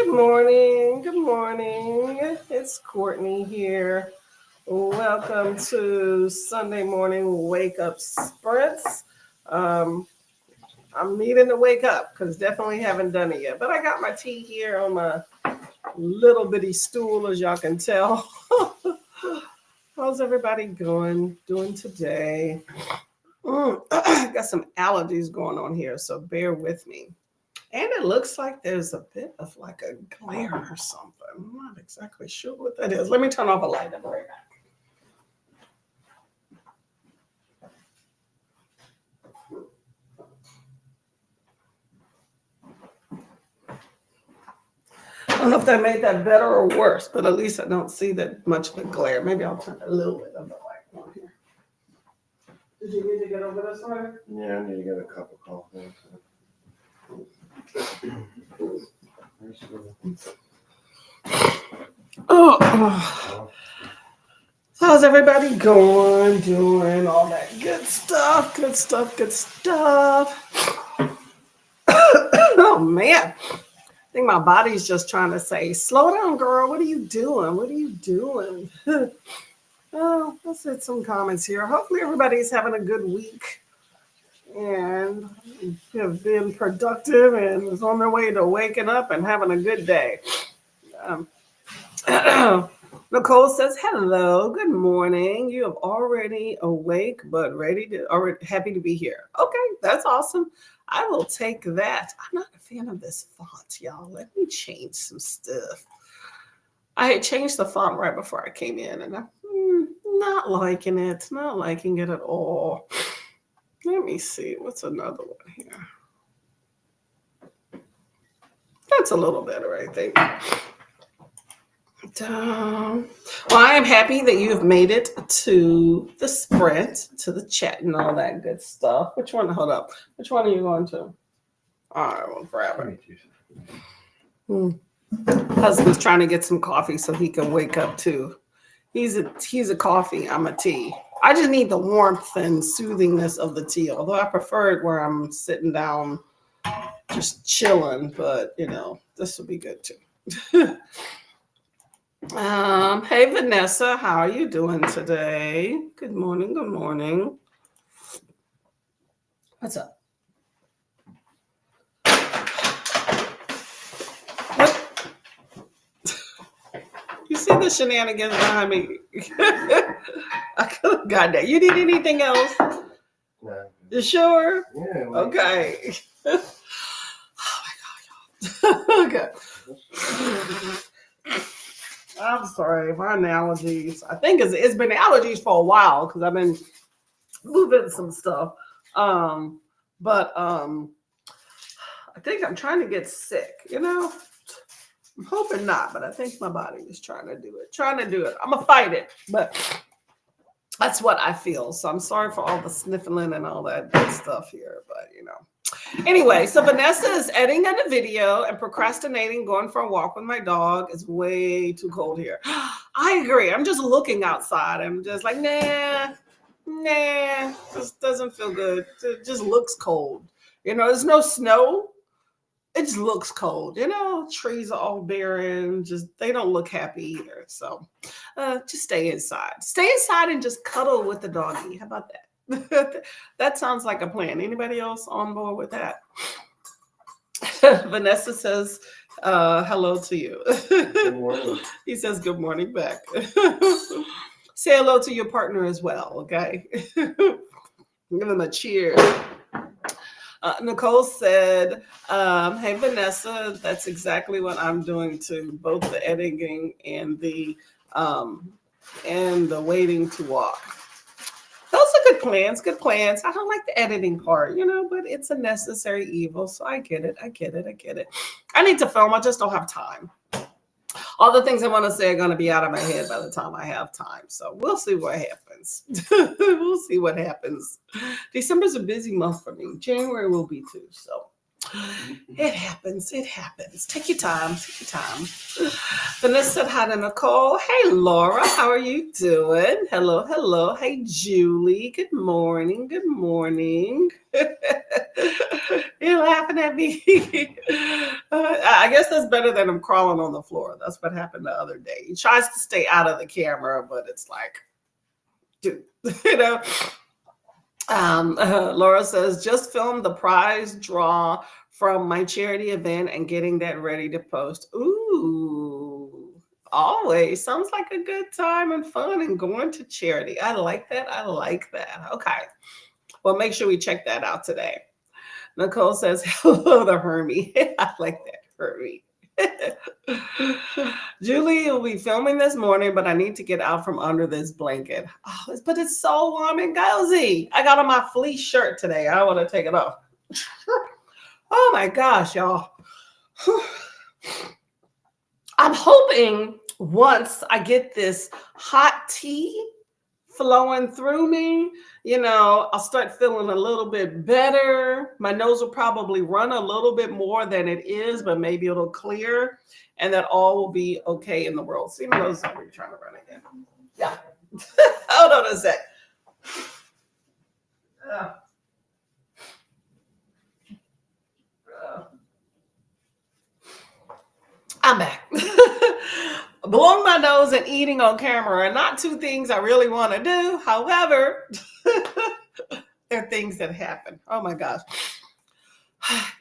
Good morning. Good morning. It's Courtney here. Welcome to Sunday morning wake up sprints. Um, I'm needing to wake up because definitely haven't done it yet. But I got my tea here on my little bitty stool, as y'all can tell. How's everybody doing today? Got some allergies going on here, so bear with me. And it looks like there's a bit of like a glare or something. I'm not exactly sure what that is. Let me turn off a light. I'll be right back. I don't know if that made that better or worse, but at least I don't see that much of a glare. Maybe I'll turn a little bit of the light on here. Did you need to get over this way? Yeah, I need to get a cup of coffee. Oh, how's everybody doing all that good stuff, good stuff, good stuff. Oh man, I think my body's just trying to say, slow down, girl. What are you doing? What are you doing? Oh, let's hit some comments here. Hopefully everybody's having a good week and have been productive and is on their way to waking up and having a good day. Um, Nicole says, hello, good morning. You have already awake, but already happy to be here. Okay, that's awesome. I will take that. I'm not a fan of this font, y'all. Let me change some stuff. I had changed the font right before I came in, and I'm not liking it. Not liking it at all. Let me see. What's another one here? That's a little better, I think. Well, I am happy that you have made it to the sprint, to the chat and all that good stuff. Which one? Hold up. Which one are you going to? All right, we'll grab it. Husband's trying to get some coffee so he can wake up too. He's a coffee. I'm a tea. I just need the warmth and soothingness of the tea. Although I prefer it where I'm sitting down, just chilling. But this will be good too. Hey Vanessa, how are you doing today? Good morning, good morning. What's up? What? You see the shenanigans behind me? I could have got that. You need anything else? No. You sure? Yeah. Okay. Oh my God, y'all. Okay. I'm sorry, my allergies. I think it's been allergies for a while because I've been moving some stuff. But I think I'm trying to get sick, I'm hoping not, but I think my body is trying to do it. I'm gonna fight it, but that's what I feel. So I'm sorry for all the sniffling and all that good stuff here, but Anyway, so Vanessa is editing a video and procrastinating going for a walk with my dog. It's way too cold here. I agree. I'm just looking outside. I'm just like, nah, this doesn't feel good. It just looks cold. There's no snow. It just looks cold. Trees are all barren. They don't look happy either. So just stay inside. Stay inside and just cuddle with the doggy. How about that? That sounds like a plan. Anybody else on board with that? Vanessa says hello to you. Good morning. He says good morning back. Say hello to your partner as well, okay? Give him a cheer. Nicole said, hey, Vanessa, that's exactly what I'm doing too, both the editing and the waiting to walk. Those are good plans. I don't like the editing part, but it's a necessary evil. So I get it. I need to film. I just don't have time. All the things I want to say are going to be out of my head by the time I have time. So we'll see what happens. We'll see what happens. December's a busy month for me. January will be too. So it happens. Take your time. Vanessa said hi to Nicole. Hey, Laura. How are you doing? Hello. Hey, Julie. Good morning. You're laughing at me. I guess that's better than him crawling on the floor. That's what happened the other day. He tries to stay out of the camera, but it's like, dude, you know. Laura says, just filmed the prize draw from my charity event and getting that ready to post. Ooh, always sounds like a good time and fun and going to charity. I like that. I like that. Okay. Well, make sure we check that out today. Nicole says, hello to Hermie. I like that, Hermie. Julie will be filming this morning, but I need to get out from under this blanket. Oh, but it's so warm and cozy. I got on my fleece shirt today. I want to take it off. Oh my gosh, y'all. I'm hoping once I get this hot tea flowing through me, you know, I'll start feeling a little bit better. My nose will probably run a little bit more than it is, but maybe it'll clear and that all will be okay in the world. See, my nose is already trying to run again. Yeah. Hold on a sec. I'm back. Blowing my nose and eating on camera are not two things I really want to do. However, they're things that happen. Oh my gosh.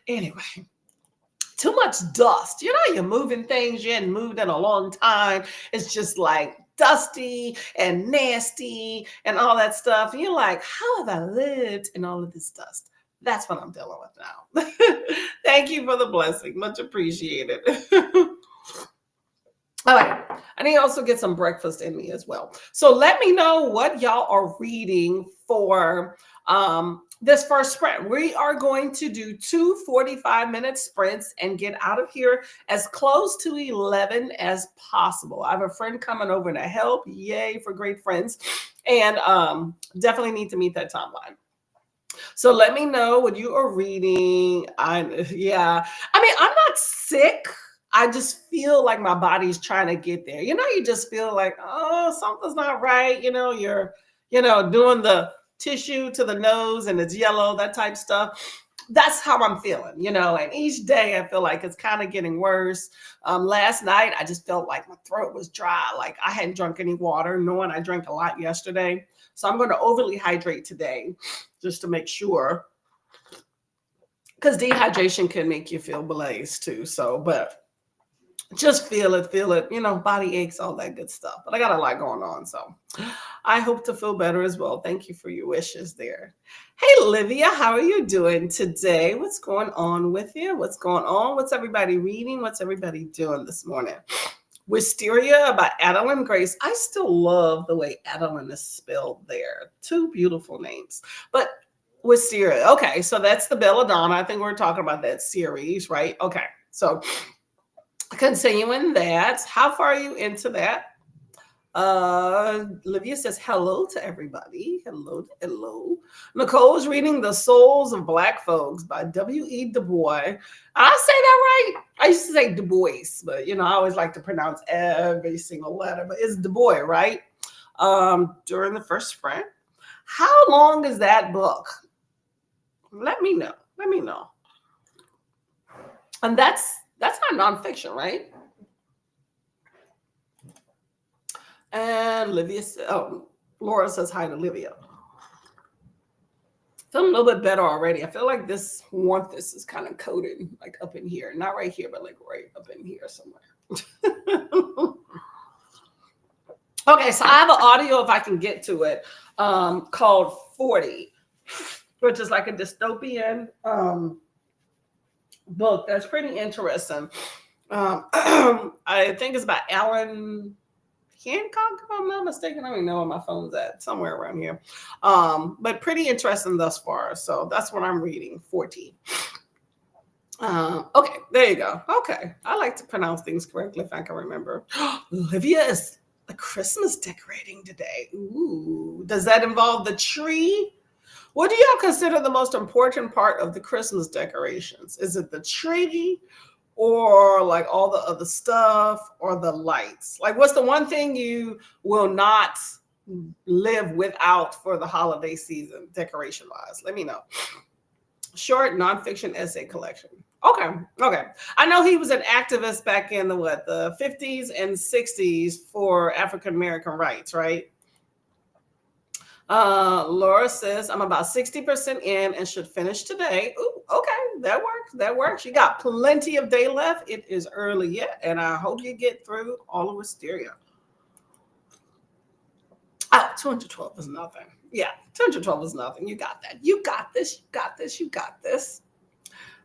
Anyway, too much dust. You know, you're moving things you hadn't moved in a long time. It's just like dusty and nasty and all that stuff. And you're like, how have I lived in all of this dust? That's what I'm dealing with now. Thank you for the blessing. Much appreciated. All right. I need to also get some breakfast in me as well. So let me know what y'all are reading for this first sprint. We are going to do 2 45-minute sprints and get out of here as close to 11 as possible. I have a friend coming over to help. Yay for great friends. And definitely need to meet that timeline. So let me know what you are reading. I mean, I'm not sick. I just feel like my body's trying to get there. You know, you just feel like, oh, something's not right. You know, you're, doing the tissue to the nose and it's yellow, that type stuff. That's how I'm feeling, and each day I feel like it's kind of getting worse. Last night, I just felt like my throat was dry. Like I hadn't drunk any water, knowing I drank a lot yesterday. So I'm going to overly hydrate today just to make sure, because dehydration can make you feel blazed too. So, but just feel it, body aches, all that good stuff. But I got a lot going on. So I hope to feel better as well. Thank you for your wishes there. Hey, Olivia, how are you doing today? What's going on with you? What's going on? What's everybody reading? What's everybody doing this morning? Wisteria by Adeline Grace. I still love the way Adeline is spelled there. 2 beautiful names. But Wisteria. Okay, so that's the Belladonna. I think we're talking about that series, right? Okay, so continuing that. How far are you into that? Olivia says hello to everybody. Hello. Nicole is reading The Souls of Black Folks by W.E. Du Bois. I say that right? I used to say Du Bois, but I always like to pronounce every single letter. But it's Du Bois, right? During the first sprint. How long is that book? Let me know. And that's not nonfiction, right? And Laura says hi to Olivia. Feeling a little bit better already. I feel like this warmth is kind of coated like up in here. Not right here, but like right up in here somewhere. Okay, so I have an audio, if I can get to it, called 40, which is like a dystopian book that's pretty interesting. I think it's by Alan Hancock, if I'm not mistaken. I don't even know where my phone's at, somewhere around here. But pretty interesting thus far. So that's what I'm reading, 40. Okay, there you go. Okay, I like to pronounce things correctly if I can remember. Olivia is the Christmas decorating today. Ooh, does that involve the tree? What do y'all consider the most important part of the Christmas decorations? Is it the tree, or like all the other stuff, or the lights? Like, what's the one thing you will not live without for the holiday season, decoration wise? Let me know. short nonfiction essay collection. Okay, okay. I know he was an activist back in the 50s and 60s for African American rights, right? Laura says, I'm about 60% in and should finish today. Ooh, okay, that works. That works. You got plenty of day left. It is early yet, and I hope you get through all of Wisteria. Oh, 212 is nothing. Yeah, 212 is nothing. You got that. You got this. You got this. You got this.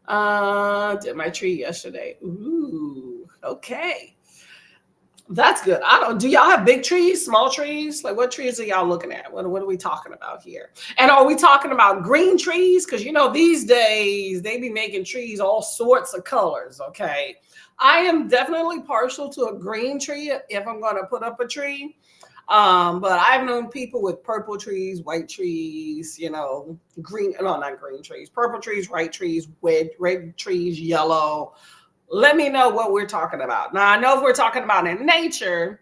Did my tree yesterday. Ooh, okay. That's good. I don't. Do y'all have big trees, small trees? Like, what trees are y'all looking at? What are we talking about here? And are we talking about green trees? Because these days they be making trees all sorts of colors. Okay, I am definitely partial to a green tree if I'm going to put up a tree. But I've known people with purple trees, white trees, green. No, not green trees. Purple trees, white trees, red trees, yellow. Let me know what we're talking about. Now, I know if we're talking about in nature,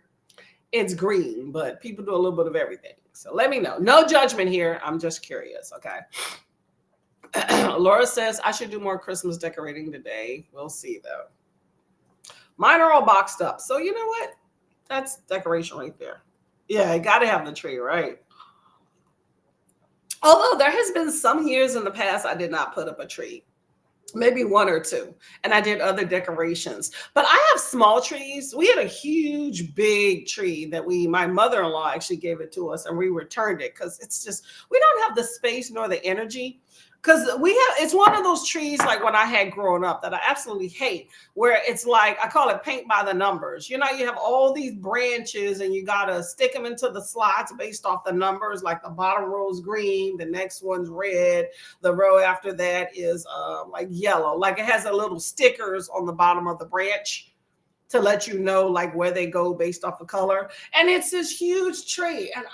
it's green, but people do a little bit of everything. So let me know. No judgment here. I'm just curious, okay? Laura says, I should do more Christmas decorating today. We'll see, though. Mine are all boxed up. So you know what? That's decoration right there. Yeah, I got to have the tree, right? Although there has been some years in the past I did not put up a tree. Maybe one or two, and I did other decorations. But I have small trees. We had a huge, big tree that my mother-in-law actually gave it to us, and we returned it because it's just, we don't have the space nor the energy. Because it's one of those trees like when I had grown up that I absolutely hate, where it's like, I call it paint by the numbers. You have all these branches and you got to stick them into the slots based off the numbers, like the bottom row is green, the next one's red, the row after that is like yellow. Like it has a little stickers on the bottom of the branch to let you know like where they go based off the color. And it's this huge tree. And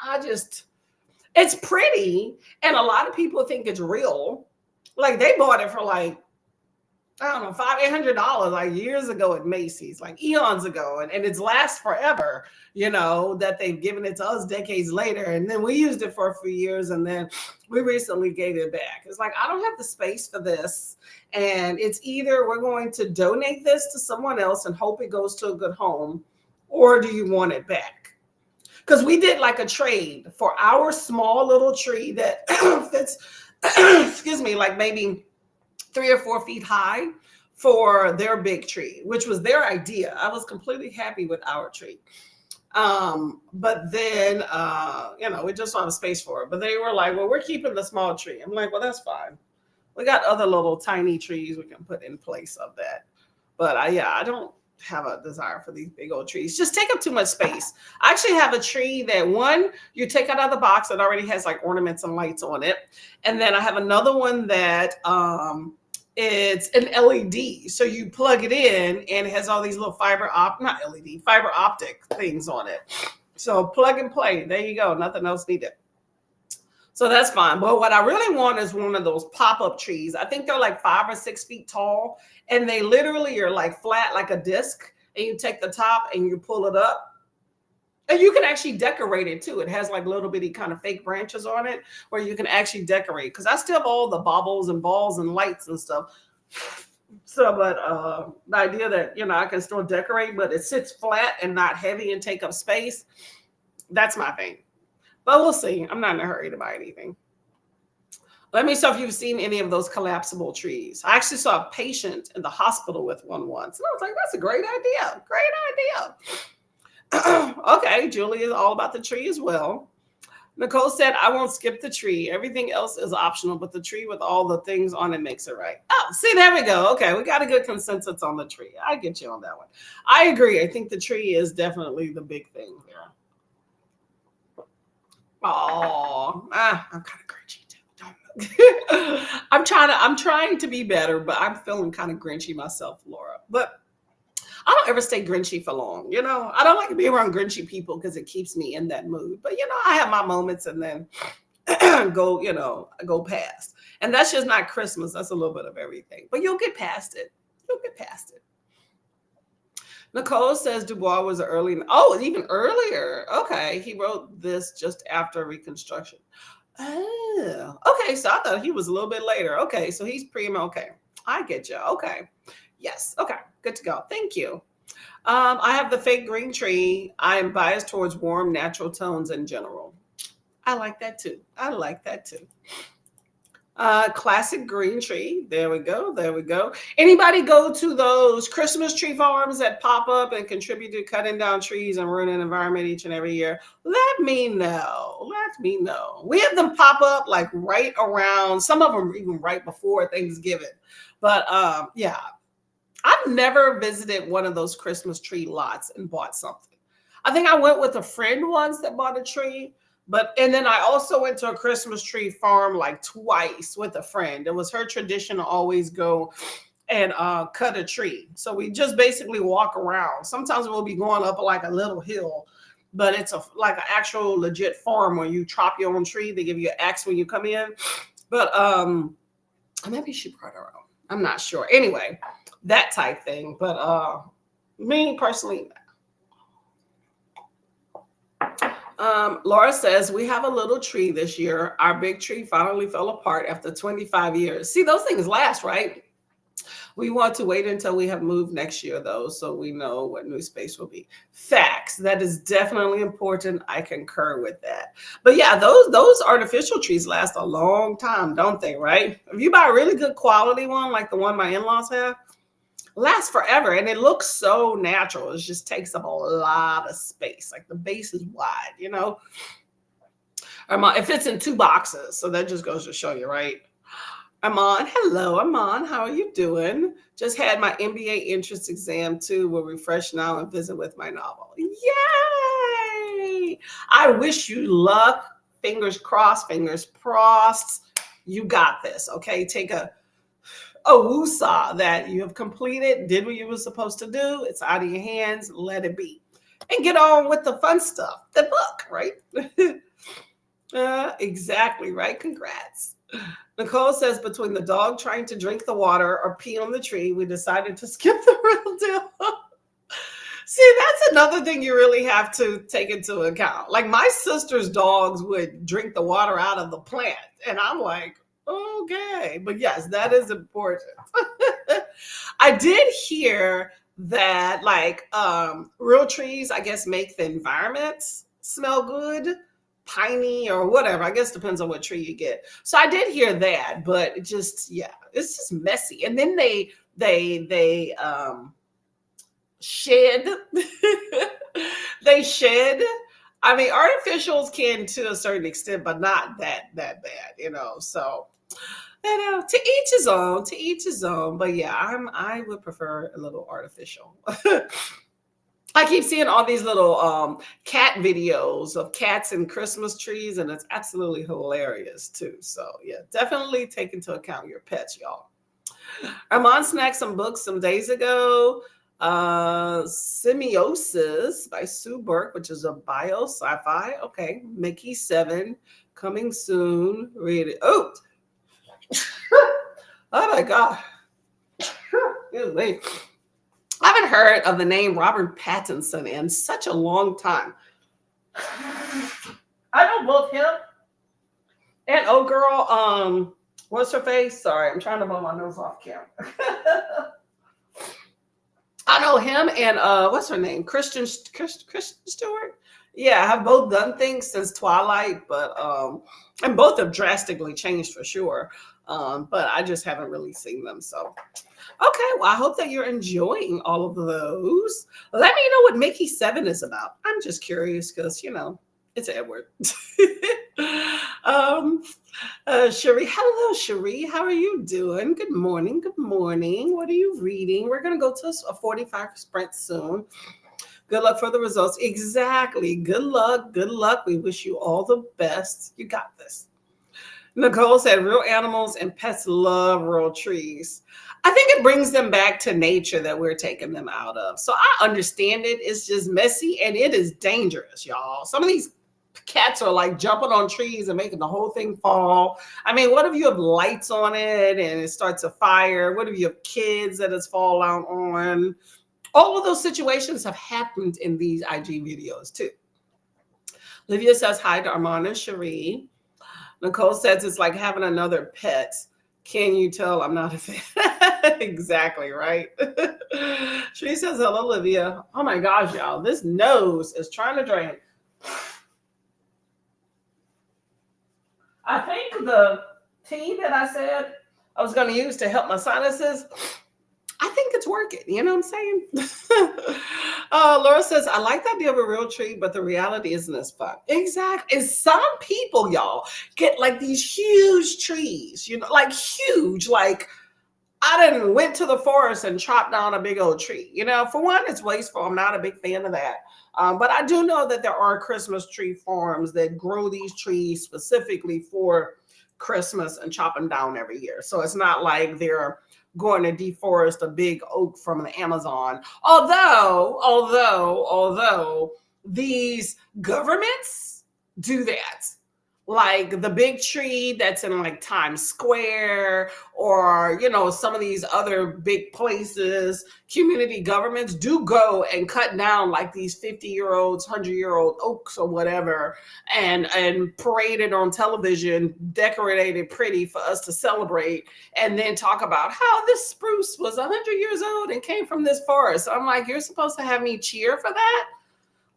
it's pretty, and a lot of people think it's real. Like they bought it for like, I don't know, $500-800 like years ago at Macy's, like eons ago, and it's lasts forever. That they've given it to us decades later, and then we used it for a few years, and then we recently gave it back. It's like I don't have the space for this, and it's either we're going to donate this to someone else and hope it goes to a good home, or do you want it back? Because we did like a trade for our small little tree that fits, excuse me, like maybe 3 or 4 feet high for their big tree, which was their idea. I was completely happy with our tree. But then, we just don't have space for it. But they were like, well, we're keeping the small tree. I'm like, well, that's fine. We got other little tiny trees we can put in place of that. But I don't have a desire for these big old trees. Just take up too much space. I actually have a tree that you take out of the box that already has like ornaments and lights on it. And then I have another one that it's an LED. So you plug it in and it has all these little fiber optic things on it. So plug and play. There you go. Nothing else needed. So that's fine. But what I really want is one of those pop-up trees. I think they're like 5 or 6 feet tall, and they literally are like flat, like a disc. And you take the top and you pull it up, and you can actually decorate it too. It has like little bitty kind of fake branches on it where you can actually decorate. Because I still have all the baubles and balls and lights and stuff. So, but the idea that I can still decorate, but it sits flat and not heavy and take up space. That's my thing. But we'll see. I'm not in a hurry to buy anything. Let me know if you've seen any of those collapsible trees. I actually saw a patient in the hospital with one once. And I was like, that's a great idea. Great idea. Okay, Julie is all about the tree as well. Nicole said, I won't skip the tree. Everything else is optional, but the tree with all the things on it makes it right. Oh, see, there we go. Okay, we got a good consensus on the tree. I get you on that one. I agree. I think the tree is definitely the big thing here. Oh, I'm kind of grinchy too. I'm trying to be better, but I'm feeling kind of grinchy myself, Laura. But I don't ever stay grinchy for long. I don't like to be around grinchy people because it keeps me in that mood. But I have my moments and then go past. And that's just not Christmas. That's a little bit of everything. But you'll get past it. Nicole says Du Bois was even earlier. Okay, he wrote this just after Reconstruction. Oh, okay. So I thought he was a little bit later. Okay, so he's okay. I get you. Okay. Yes. Okay. Good to go. Thank you. I have the fake green tree. I am biased towards warm, natural tones in general. I like that too. I like that too. Classic green tree. There we go. There we go. Anybody go to those Christmas tree farms that pop up and contribute to cutting down trees and ruining the environment each and every year? Let me know. Let me know. We have them pop up like right around, some of them even right before Thanksgiving. But yeah, I've never visited one of those Christmas tree lots and bought something. I think I went with a friend once that bought a tree, but and then I also went to a Christmas tree farm like twice with a friend. It was her tradition to always go and cut a tree. So we just basically walk around. Sometimes we'll be going up like a little hill, but it's like an actual legit farm where you chop your own tree. They give you an axe when you come in. But maybe she brought her own. I'm not sure. Anyway, that type thing. But me personally, Laura says, we have a little tree this year. Our big tree finally fell apart after 25 years. See, those things last, right? We want to wait until we have moved next year, though, so we know what new space will be. Facts. That is definitely important. I concur with that. But yeah, those artificial trees last a long time, don't they, right? If you buy a really good quality one, like the one my in-laws have, lasts forever, and it looks so natural. It just takes up a lot of space. Like the base is wide, you know. It fits in 2 boxes, so that just goes to show you, right? Amon, hello, Amon. How are you doing? Just had my MBA entrance exam too. Will refresh now and visit with my novel. Yay! I wish you luck. Fingers crossed. Fingers crossed. You got this. Okay, take a woosah that you have completed, did what you were supposed to do. It's out of your hands. Let it be, and get on with the fun stuff. The book, right? Exactly right. Congrats. Nicole says, between the dog trying to drink the water or pee on the tree, we decided to skip the real deal. See, that's another thing you really have to take into account. Like my sister's dogs would drink the water out of the plant. And I'm like, okay. But yes, that is important. I did hear that like real trees, I guess, make the environment smell good. Piney or whatever. I guess depends on what tree you get. So I did hear that, but it just, yeah, it's just messy. And then they shed. They shed. I mean, artificials can to a certain extent, but not that bad, you know. So to each his own, to each his own. But yeah, I would prefer a little artificial. I keep seeing all these little cat videos of cats and Christmas trees, and it's absolutely hilarious too. So yeah, definitely take into account your pets, y'all. Armand snacked some books some days ago. Semiosis by Sue Burke, which is a bio sci-fi. Okay, Mickey 7 coming soon. Read it. Oh, oh my God. Excuse me. I haven't heard of the name Robert Pattinson in such a long time. I know both him and old girl, what's her face? Sorry, I'm trying to blow my nose off camera. I know him and what's her name? Kristen Stewart. Yeah, I have both done things since Twilight, but and both have drastically changed for sure. But I just haven't really seen them. So okay, well, I hope that you're enjoying all of those. Let me know what Mickey 7 is about. I'm just curious because, you know, it's Edward. Cherie, hello, Cherie. How are you doing? Good morning. Good morning. What are you reading? We're going to go to a 45 sprint soon. Good luck for the results. Exactly. Good luck. Good luck. We wish you all the best. You got this. Nicole said real animals and pets love real trees. I think it brings them back to nature that we're taking them out of. So I understand it. It's just messy and it is dangerous, y'all. Some of these cats are like jumping on trees and making the whole thing fall. I mean, what if you have lights on it and it starts a fire? What if you have kids that it's fall out on? All of those situations have happened in these IG videos too. Livia says hi to Armand and Cherie. Nicole says it's like having another pet. Can you tell I'm not a fan? Exactly, right? She says, hello, Olivia. Oh my gosh, y'all. This nose is trying to drain. I think the tea that I said I was going to use to help my sinuses, I think it's working. You know what I'm saying? Laura says, I like the idea of a real tree, but the reality isn't as fun. Exactly. And some people, y'all, get like these huge trees, like huge, like I didn't went to the forest and chopped down a big old tree. For one, it's wasteful. I'm not a big fan of that. But I do know that there are Christmas tree farms that grow these trees specifically for Christmas and chop them down every year. So it's not like they're going to deforest a big oak from the Amazon. Although these governments do that. Like the big tree that's in like Times Square or, some of these other big places, community governments do go and cut down like these 50-year-olds, 100-year-old oaks or whatever and parade it on television, decorate it pretty for us to celebrate and then talk about how this spruce was 100 years old and came from this forest. I'm like, you're supposed to have me cheer for that?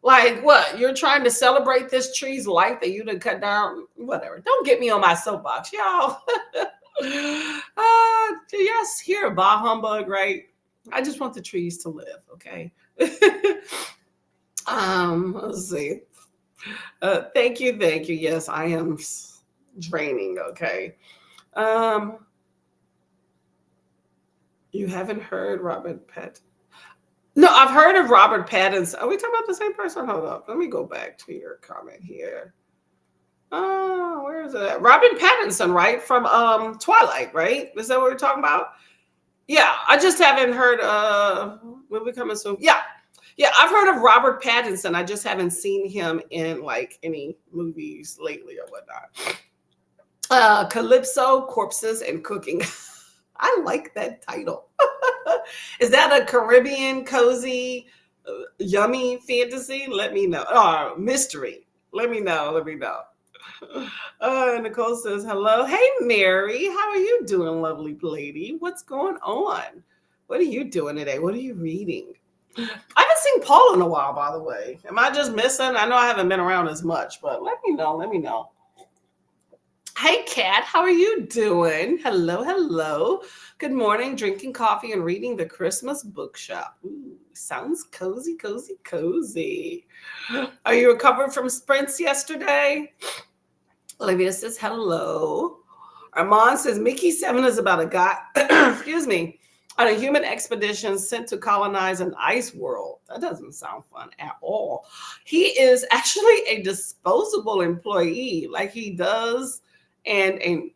Like what? You're trying to celebrate this tree's life that you done cut down? Whatever. Don't get me on my soapbox, y'all. Yes, here, bah humbug, right? I just want the trees to live, okay? Let's see. Thank you. Yes, I am draining, okay? You haven't heard Robert Pattinson? No, I've heard of Robert Pattinson. Are we talking about the same person? Hold up. Let me go back to your comment here. Oh, where is it at? Robert Pattinson, right? From Twilight, right? Is that what we're talking about? Yeah, I just haven't heard movie coming soon. Yeah, I've heard of Robert Pattinson. I just haven't seen him in like any movies lately or whatnot. Calypso, Corpses, and Cooking. I like that title. Is that a Caribbean cozy, yummy fantasy? Let me know. Mystery. Let me know. Nicole says, hello. Hey, Mary. How are you doing, lovely lady? What's going on? What are you doing today? What are you reading? I haven't seen Paul in a while, by the way. Am I just missing? I know I haven't been around as much, but let me know. Hey, Kat, how are you doing? Hello. Good morning, drinking coffee and reading the Christmas bookshop. Ooh, sounds cozy. Are you recovered from sprints yesterday? Olivia says, hello. Armand says, Mickey 7 is about a guy, on a human expedition sent to colonize an ice world. That doesn't sound fun at all. He is actually a disposable employee, like he does and a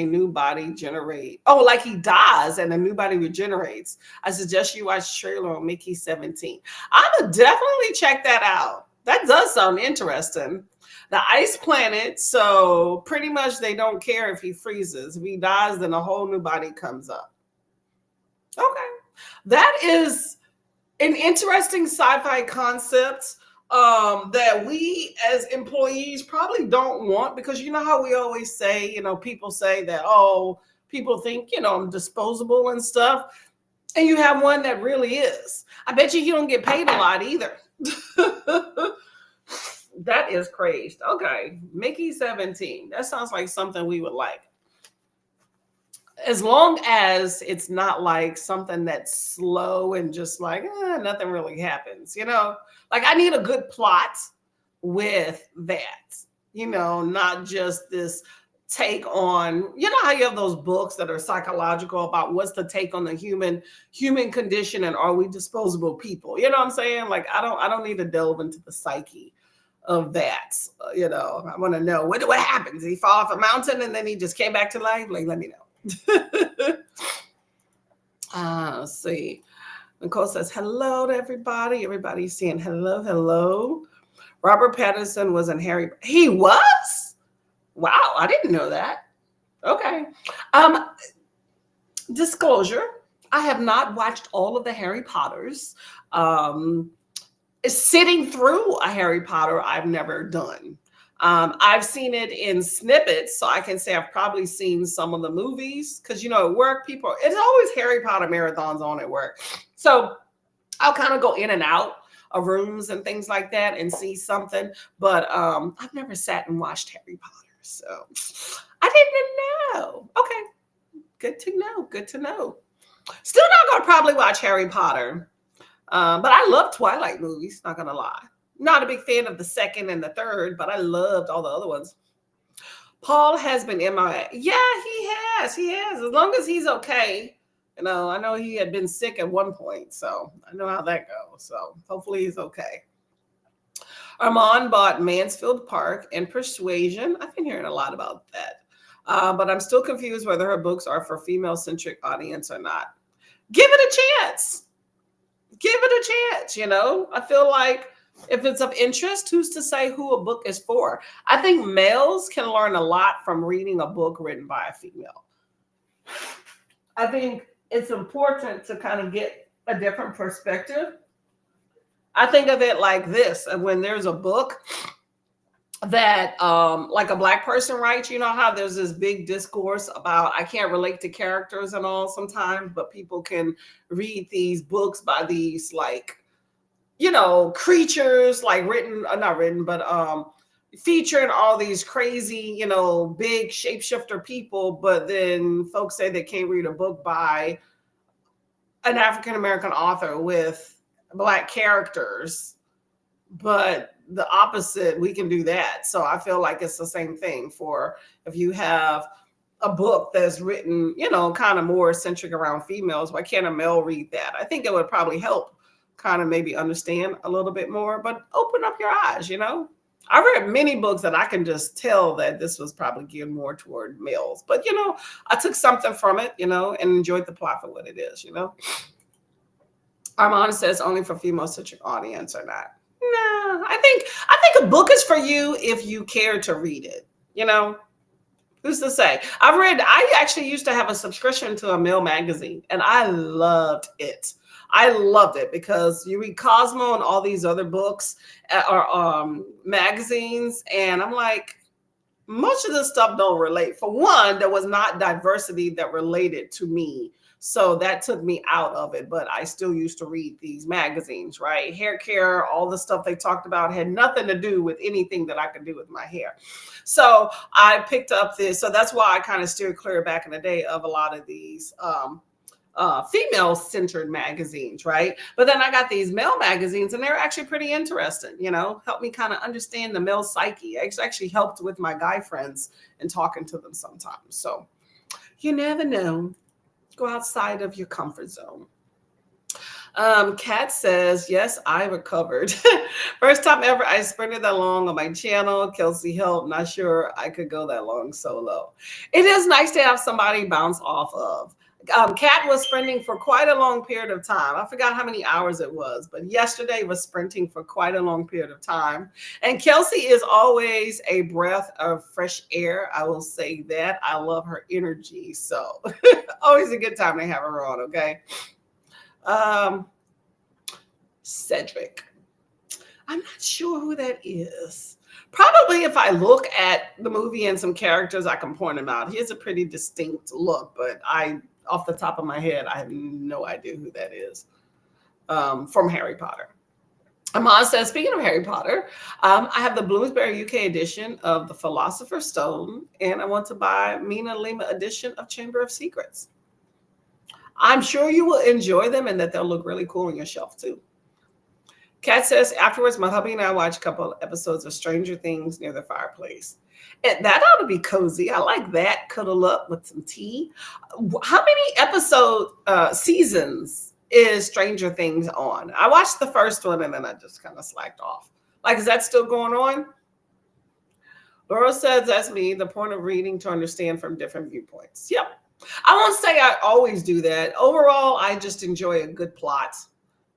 new body generate. Oh, like he dies and a new body regenerates. I suggest you watch trailer on Mickey 17. I would definitely check that out. That does sound interesting. The ice planet, so pretty much they don't care if he freezes. If he dies, then a whole new body comes up. Okay. That is an interesting sci-fi concept that we as employees probably don't want, because you know how we always say, people say that, people think, I'm disposable and stuff. And you have one that really is. I bet you don't get paid a lot either. That is crazy. Okay. Mickey 17. That sounds like something we would like. As long as it's not like something that's slow and just like, nothing really happens, Like I need a good plot with that, not just this take on, how you have those books that are psychological about what's the take on the human condition and are we disposable people? You know what I'm saying? Like I don't need to delve into the psyche of that. I want to know what happens. Did he fall off a mountain and then he just came back to life? Like, let me know. Let's see. Nicole says hello to everybody. Everybody's saying hello. Robert Pattinson was in Harry. He was? Wow, I didn't know that. Okay. Disclosure, I have not watched all of the Harry Potters. Sitting through a Harry Potter, I've never done. I've seen it in snippets, so I can say I've probably seen some of the movies because, you know, at work, people, it's always Harry Potter marathons on at work. So I'll kind of go in and out of rooms and things like that and see something. But I've never sat and watched Harry Potter. So I didn't know. Okay. Good to know. Good to know. Still not going to probably watch Harry Potter. But I love Twilight movies, not going to lie. Not a big fan of the second and the third, but I loved all the other ones. Paul has been MIA. Yeah, he has. He has. As long as he's okay. You know, I know he had been sick at one point, so I know how that goes. So hopefully he's okay. Armand bought Mansfield Park and Persuasion. I've been hearing a lot about that. But I'm still confused whether her books are for female-centric audience or not. Give it a chance. Give it a chance, you know. I feel like if it's of interest, who's to say who a book is for? I think males can learn a lot from reading a book written by a female. I think it's important to kind of get a different perspective. I think of it like this. And when there's a book that like a Black person writes, you know how there's this big discourse about I can't relate to characters and all sometimes, but people can read these books by these like, you know, creatures like not written, but featuring all these crazy, you know, big shapeshifter people. But then folks say they can't read a book by an African-American author with Black characters, but the opposite, we can do that. So I feel like it's the same thing for if you have a book that's written, you know, kind of more centric around females, why can't a male read that? I think it would probably help kind of maybe understand a little bit more, but open up your eyes, you know. I read many books that I can just tell that this was probably geared more toward males, but you know, I took something from it, you know, and enjoyed the plot for what it is, you know. Armand says only for female-centric audience or not. No, I think a book is for you if you care to read it, you know. Who's to say? I actually used to have a subscription to a male magazine and I loved it. I loved it because you read Cosmo and all these other books or magazines. And I'm like, much of this stuff don't relate. For one, there was not diversity that related to me. So that took me out of it. But I still used to read these magazines, right? Hair care, all the stuff they talked about had nothing to do with anything that I could do with my hair. So I picked up this. So that's why I kind of steered clear back in the day of a lot of these female-centered magazines, right? But then I got these male magazines and they're actually pretty interesting, you know, help me kind of understand the male psyche. It's actually helped with my guy friends and talking to them sometimes. So you never know. Go outside of your comfort zone. Kat says, yes, I recovered. First time ever I sprinted that long on my channel. Kelsey helped. Not sure I could go that long solo. It is nice to have somebody bounce off of. Kat was sprinting for quite a long period of time. I forgot how many hours it was, but yesterday was sprinting for quite a long period of time. And Kelsey is always a breath of fresh air. I will say that. I love her energy. So always a good time to have her on, okay? Cedric. I'm not sure who that is. Probably if I look at the movie and some characters, I can point him out. He has a pretty distinct look, but off the top of my head, I have no idea who that is from Harry Potter. Amon says, speaking of Harry Potter, I have the Bloomsbury UK edition of The Philosopher's Stone, and I want to buy Mina Lima edition of Chamber of Secrets. I'm sure you will enjoy them and that they'll look really cool on your shelf too. Kat says, afterwards, my hubby and I watched a couple of episodes of Stranger Things near the fireplace. And that ought to be cozy. I like that. Cuddle up with some tea. How many seasons is Stranger Things on? I watched the first one and then I just kind of slacked off. Like, is that still going on? Laura says, that's me, the point of reading to understand from different viewpoints. Yep. I won't say I always do that. Overall, I just enjoy a good plot.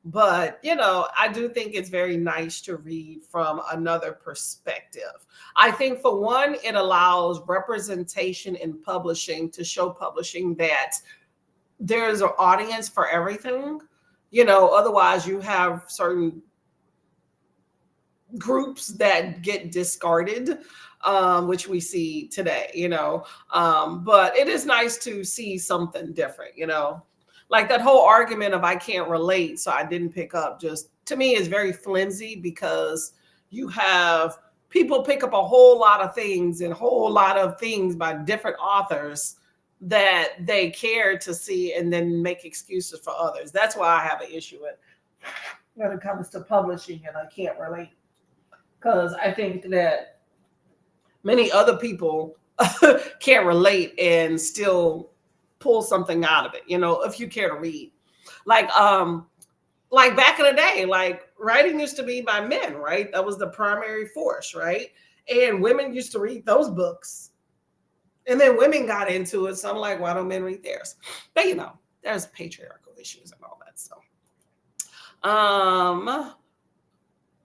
But, you know, I do think it's very nice to read from another perspective. I think, for one, it allows representation in publishing to show publishing that there's an audience for everything. You know, otherwise you have certain groups that get discarded, which we see today, but it is nice to see something different, like that whole argument of I can't relate, so I didn't pick up, just to me is very flimsy, because you have people pick up a whole lot of things and whole lot of things by different authors that they care to see and then make excuses for others. That's why I have an issue with when it comes to publishing and I can't relate, because I think that many other people can't relate and still pull something out of it, if you care to read. Like back in the day, like writing used to be by men, right? That was the primary force, right? And women used to read those books. And then women got into it. So I'm like, why don't men read theirs? But there's patriarchal issues and all that. So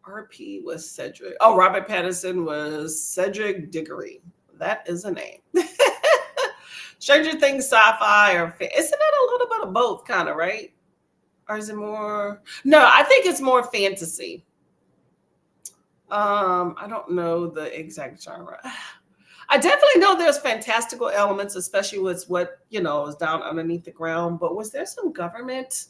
RP was Cedric. Oh, Robert Pattinson was Cedric Diggory. That is a name. Stranger Things, sci-fi, or isn't it a little bit of both, kind of, right? Or is it more? No, I think it's more fantasy. I don't know the exact genre. I definitely know there's fantastical elements, especially with what is down underneath the ground. But was there some government?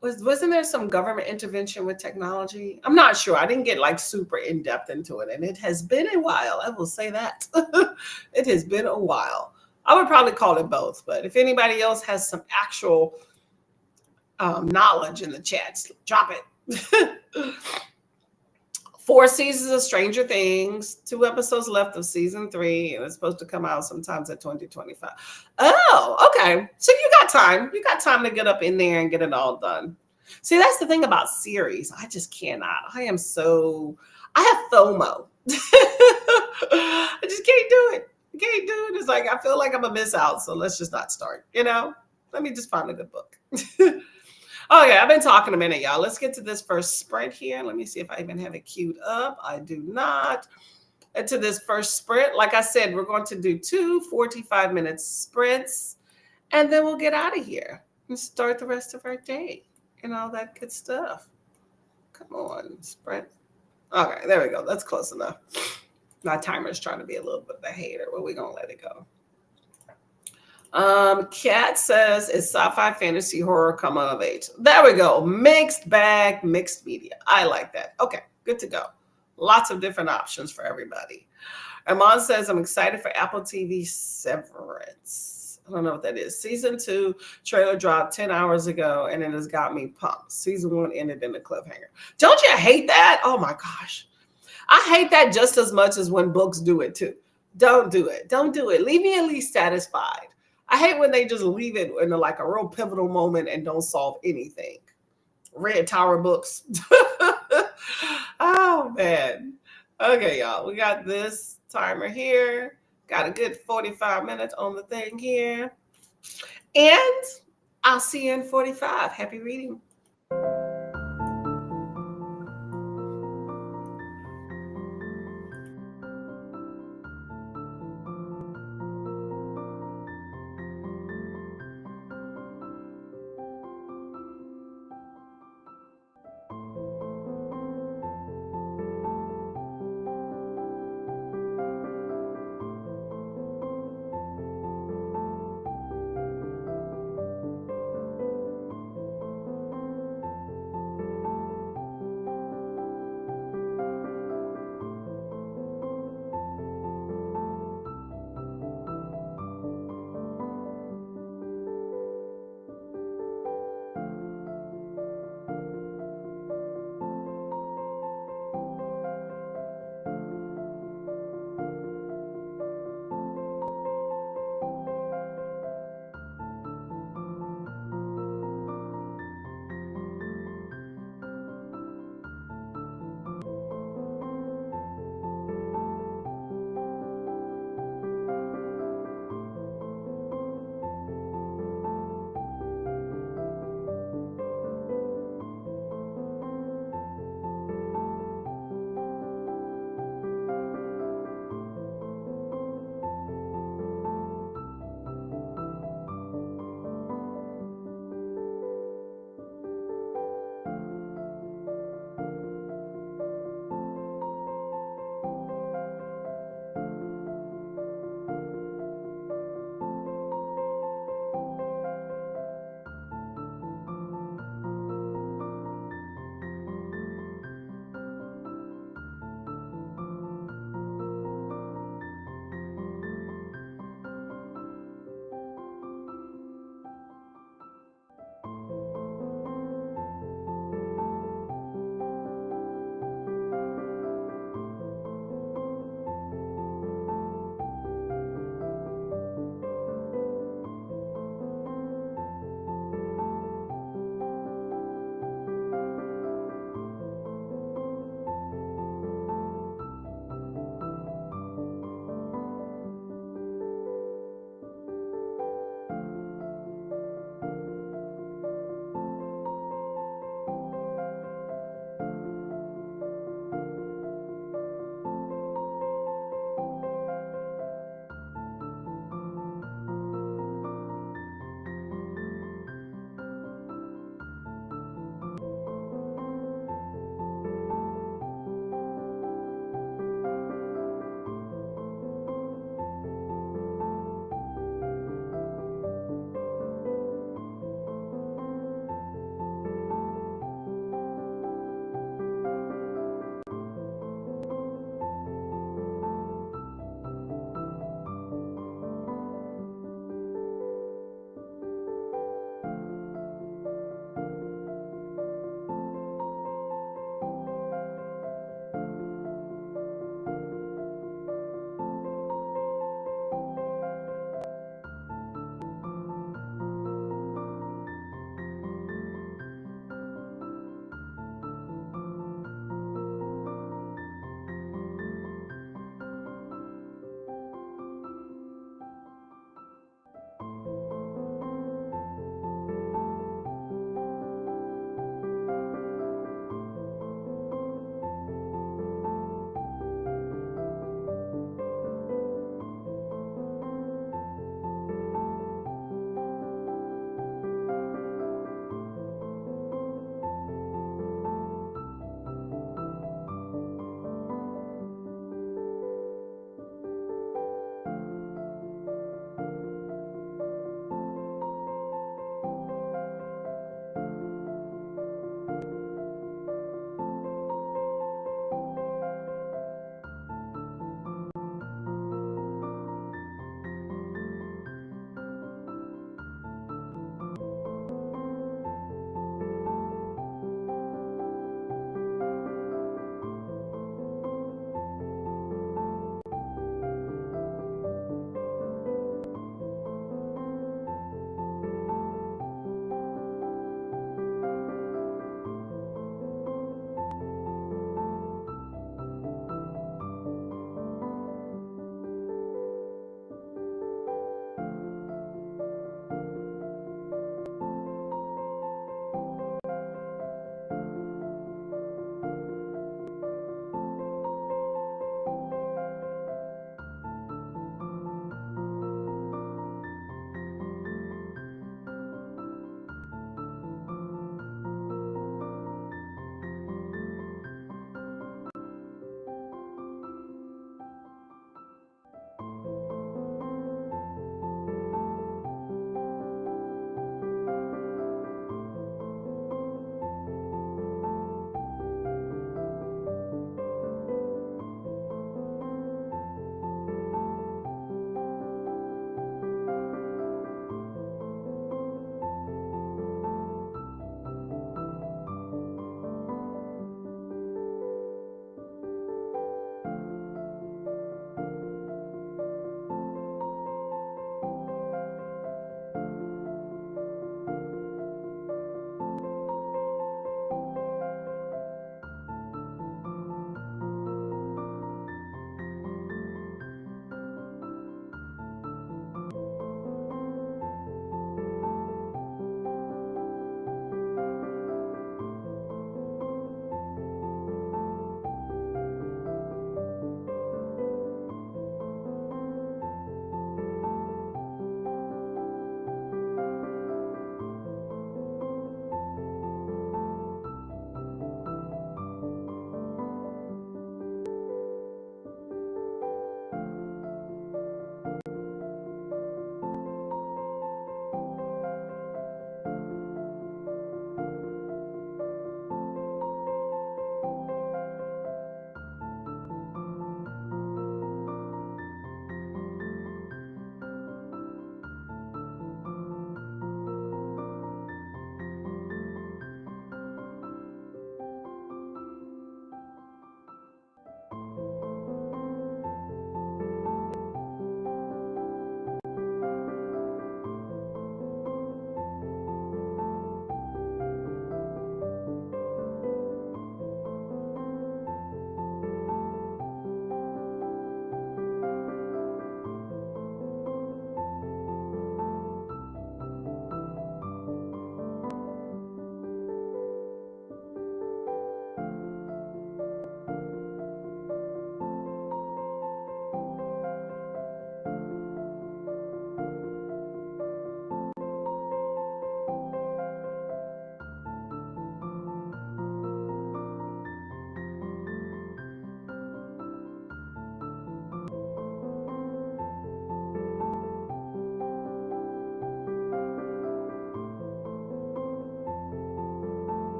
Wasn't there some government intervention with technology? I'm not sure. I didn't get like super in depth into it, and it has been a while. I will say that. It has been a while. I would probably call it both, but if anybody else has some actual knowledge in the chats, drop it. 4 seasons of Stranger Things, 2 episodes left of season 3, and it's supposed to come out sometimes at 2025. Oh, okay. So you got time. You got time to get up in there and get it all done. See, that's the thing about series. I just cannot. I have FOMO. I just can't do it. I can't do it. It's like, I feel like I'm going to miss out. So let's just not start, Let me just find a good book. Okay, I've been talking a minute, y'all. Let's get to this first sprint here. Let me see if I even have it queued up. I do not. And to this first sprint, like I said, we're going to do 2 45-minute sprints, and then we'll get out of here and start the rest of our day and all that good stuff. Come on, sprint. Okay, there we go. That's close enough. My timer's trying to be a little bit of a hater, but we're going to let it go. Kat says, it's sci-fi, fantasy, horror, come of age. There we go. Mixed bag, mixed media. I like that. Okay, good to go. Lots of different options for everybody. Armand says, I'm excited for Apple TV Severance. I don't know what that is. Season 2 trailer dropped 10 hours ago, and it has got me pumped. Season 1 ended in a cliffhanger. Don't you hate that? Oh my gosh. I hate that just as much as when books do it too. Don't do it. Don't do it. Leave me at least satisfied. I hate when they just leave it in like a real pivotal moment and don't solve anything. Red Tower books. Oh, man. Okay, y'all. We got this timer here. Got a good 45 minutes on the thing here. And I'll see you in 45. Happy reading.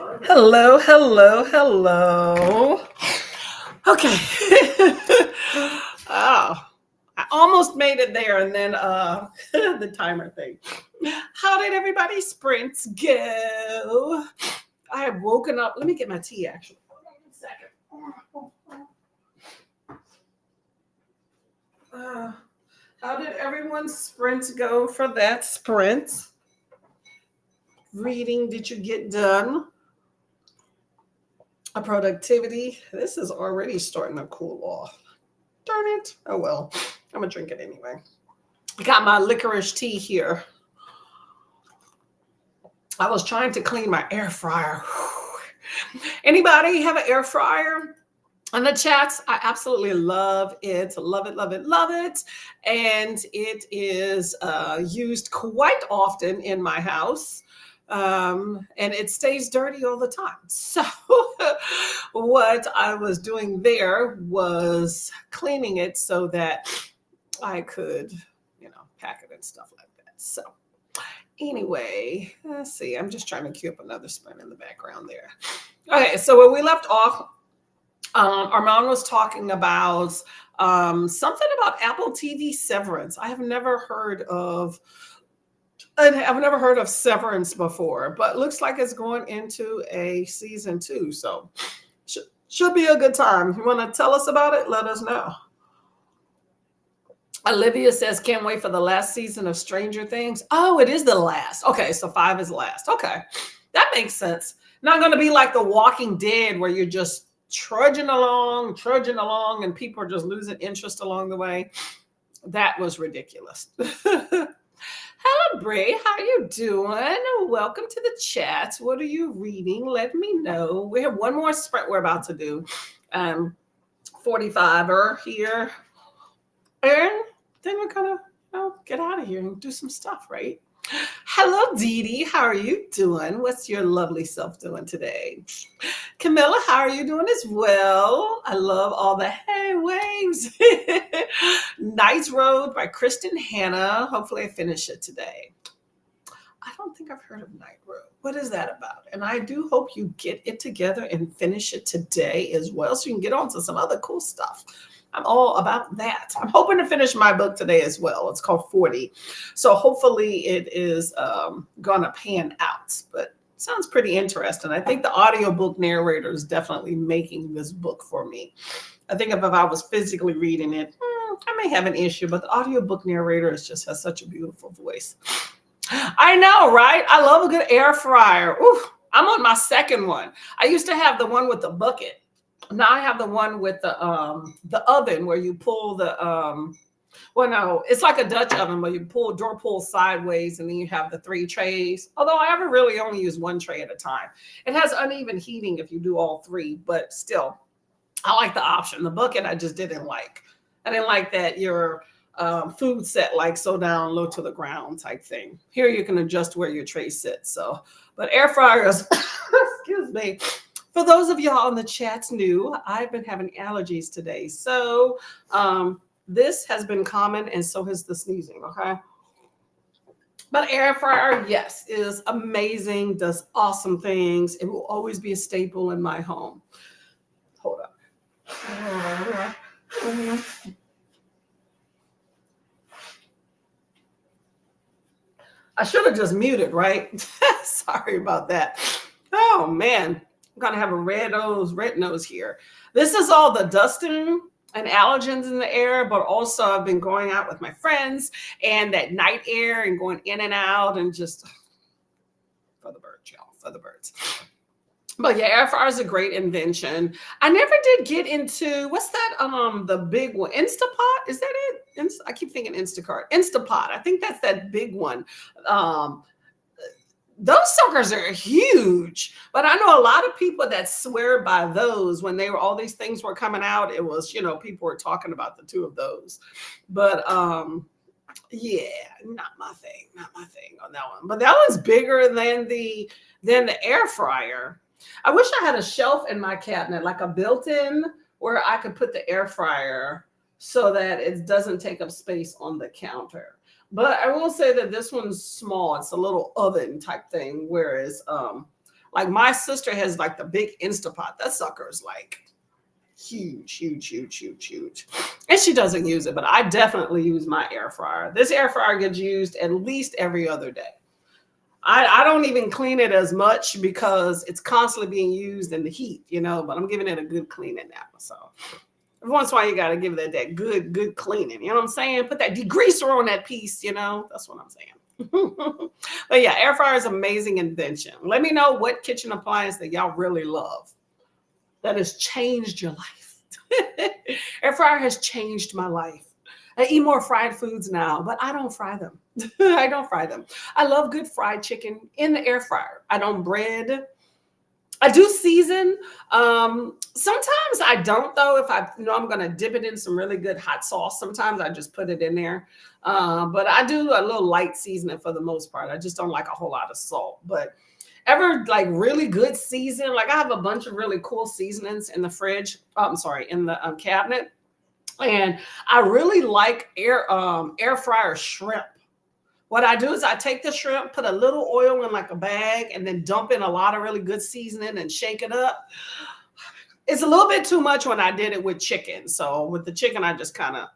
Hello, hello, hello. Okay. Oh, I almost made it there, and then the timer thing. How did everybody's sprints go? I have woken up. Let me get my tea actually. Hold on a second. How did everyone's sprints go for that sprint? Reading, did you get done? A productivity. This is already starting to cool off. Darn it. Oh well. I'm gonna drink it anyway. I got my licorice tea here. I was trying to clean my air fryer. Anybody have an air fryer? On the chats, I absolutely love it. Love it, love it, love it. And it is used quite often in my house. And it stays dirty all the time. So what I was doing there was cleaning it so that I could, pack it and stuff like that. So anyway, let's see. I'm just trying to cue up another sprint in the background there. Okay, so where we left off, Armand was talking about something about Apple TV Severance. I've never heard of Severance before, but looks like it's going into a season 2. So should be a good time. If you want to tell us about it, let us know. Olivia says, can't wait for the last season of Stranger Things. Oh, it is the last. Okay, so 5 is last. Okay, that makes sense. Not going to be like The Walking Dead where you're just trudging along, and people are just losing interest along the way. That was ridiculous. Hello, Bray. How you doing? Welcome to the chat. What are you reading? Let me know. We have one more sprint we're about to do. 45er here. And then we're going to get out of here and do some stuff, right? Hello, Dee Dee. How are you doing? What's your lovely self doing today? Camilla, how are you doing as well? I love all the hey waves. Nice Road by Kristen Hanna. Hopefully I finish it today. I don't think I've heard of Night Road. What is that about? And I do hope you get it together and finish it today as well so you can get on to some other cool stuff. I'm all about that. I'm hoping to finish my book today as well. It's called 40. So hopefully it is going to pan out. But it sounds pretty interesting. I think the audiobook narrator is definitely making this book for me. I think if I was physically reading it, I may have an issue. But the audiobook narrator just has such a beautiful voice. I know, right? I love a good air fryer. Ooh, I'm on my second one. I used to have the one with the bucket. Now I have the one with the oven where you pull the well, no, it's like a Dutch oven where you door pull sideways and then you have the 3 trays. Although I ever really only use 1 tray at a time. It has uneven heating if you do all 3, but still, I like the option. The bucket I just didn't like. I didn't like that your food set like so down low to the ground type thing. Here you can adjust where your tray sits. So, but air fryers, excuse me. For those of y'all in the chats new, I've been having allergies today. So this has been common and so has the sneezing, okay? But air fryer, yes, is amazing, does awesome things. It will always be a staple in my home. Hold up. I should have just muted, right? Sorry about that. Oh, man. I'm going to have a red nose here. This is all the dusting and allergens in the air, but also I've been going out with my friends and that night air and going in and out and just for the birds, y'all, for the birds. But yeah, air fryer is a great invention. I never did get into, what's that, the big one, Instapot? Is that it? I keep thinking Instacart. Instapot. I think that's that big one. Those suckers are huge, but I know a lot of people that swear by those. When all these things were coming out, it was, people were talking about the 2 of those, but yeah, not my thing on that one. But that one's bigger than the air fryer. I wish I had a shelf in my cabinet, like a built-in where I could put the air fryer so that it doesn't take up space on the counter. But I will say that this one's small. It's a little oven type thing. Whereas Like my sister has like the big Instapot. That sucker is like huge, huge, huge, huge, huge. And she doesn't use it, but I definitely use my air fryer. This air fryer gets used at least every other day. I don't even clean it as much because it's constantly being used in the heat, but I'm giving it a good cleaning now. So every once in a while you got to give it that good cleaning. You know what I'm saying? Put that degreaser on that piece, that's what I'm saying. But yeah, air fryer is an amazing invention. Let me know what kitchen appliance that y'all really love that has changed your life. Air fryer has changed my life. I eat more fried foods now, but I don't fry them. I don't fry them. I love good fried chicken in the air fryer. I don't bread. I do season. Sometimes I don't, though. If I know I'm going to dip it in some really good hot sauce, sometimes I just put it in there. But I do a little light seasoning for the most part. I just don't like a whole lot of salt. But ever like really good season, like I have a bunch of really cool seasonings in the fridge. In the cabinet. And I really like air fryer shrimp. What I do is I take the shrimp, put a little oil in like a bag, and then dump in a lot of really good seasoning and shake it up. It's a little bit too much when I did it with chicken. So with the chicken, I just kind of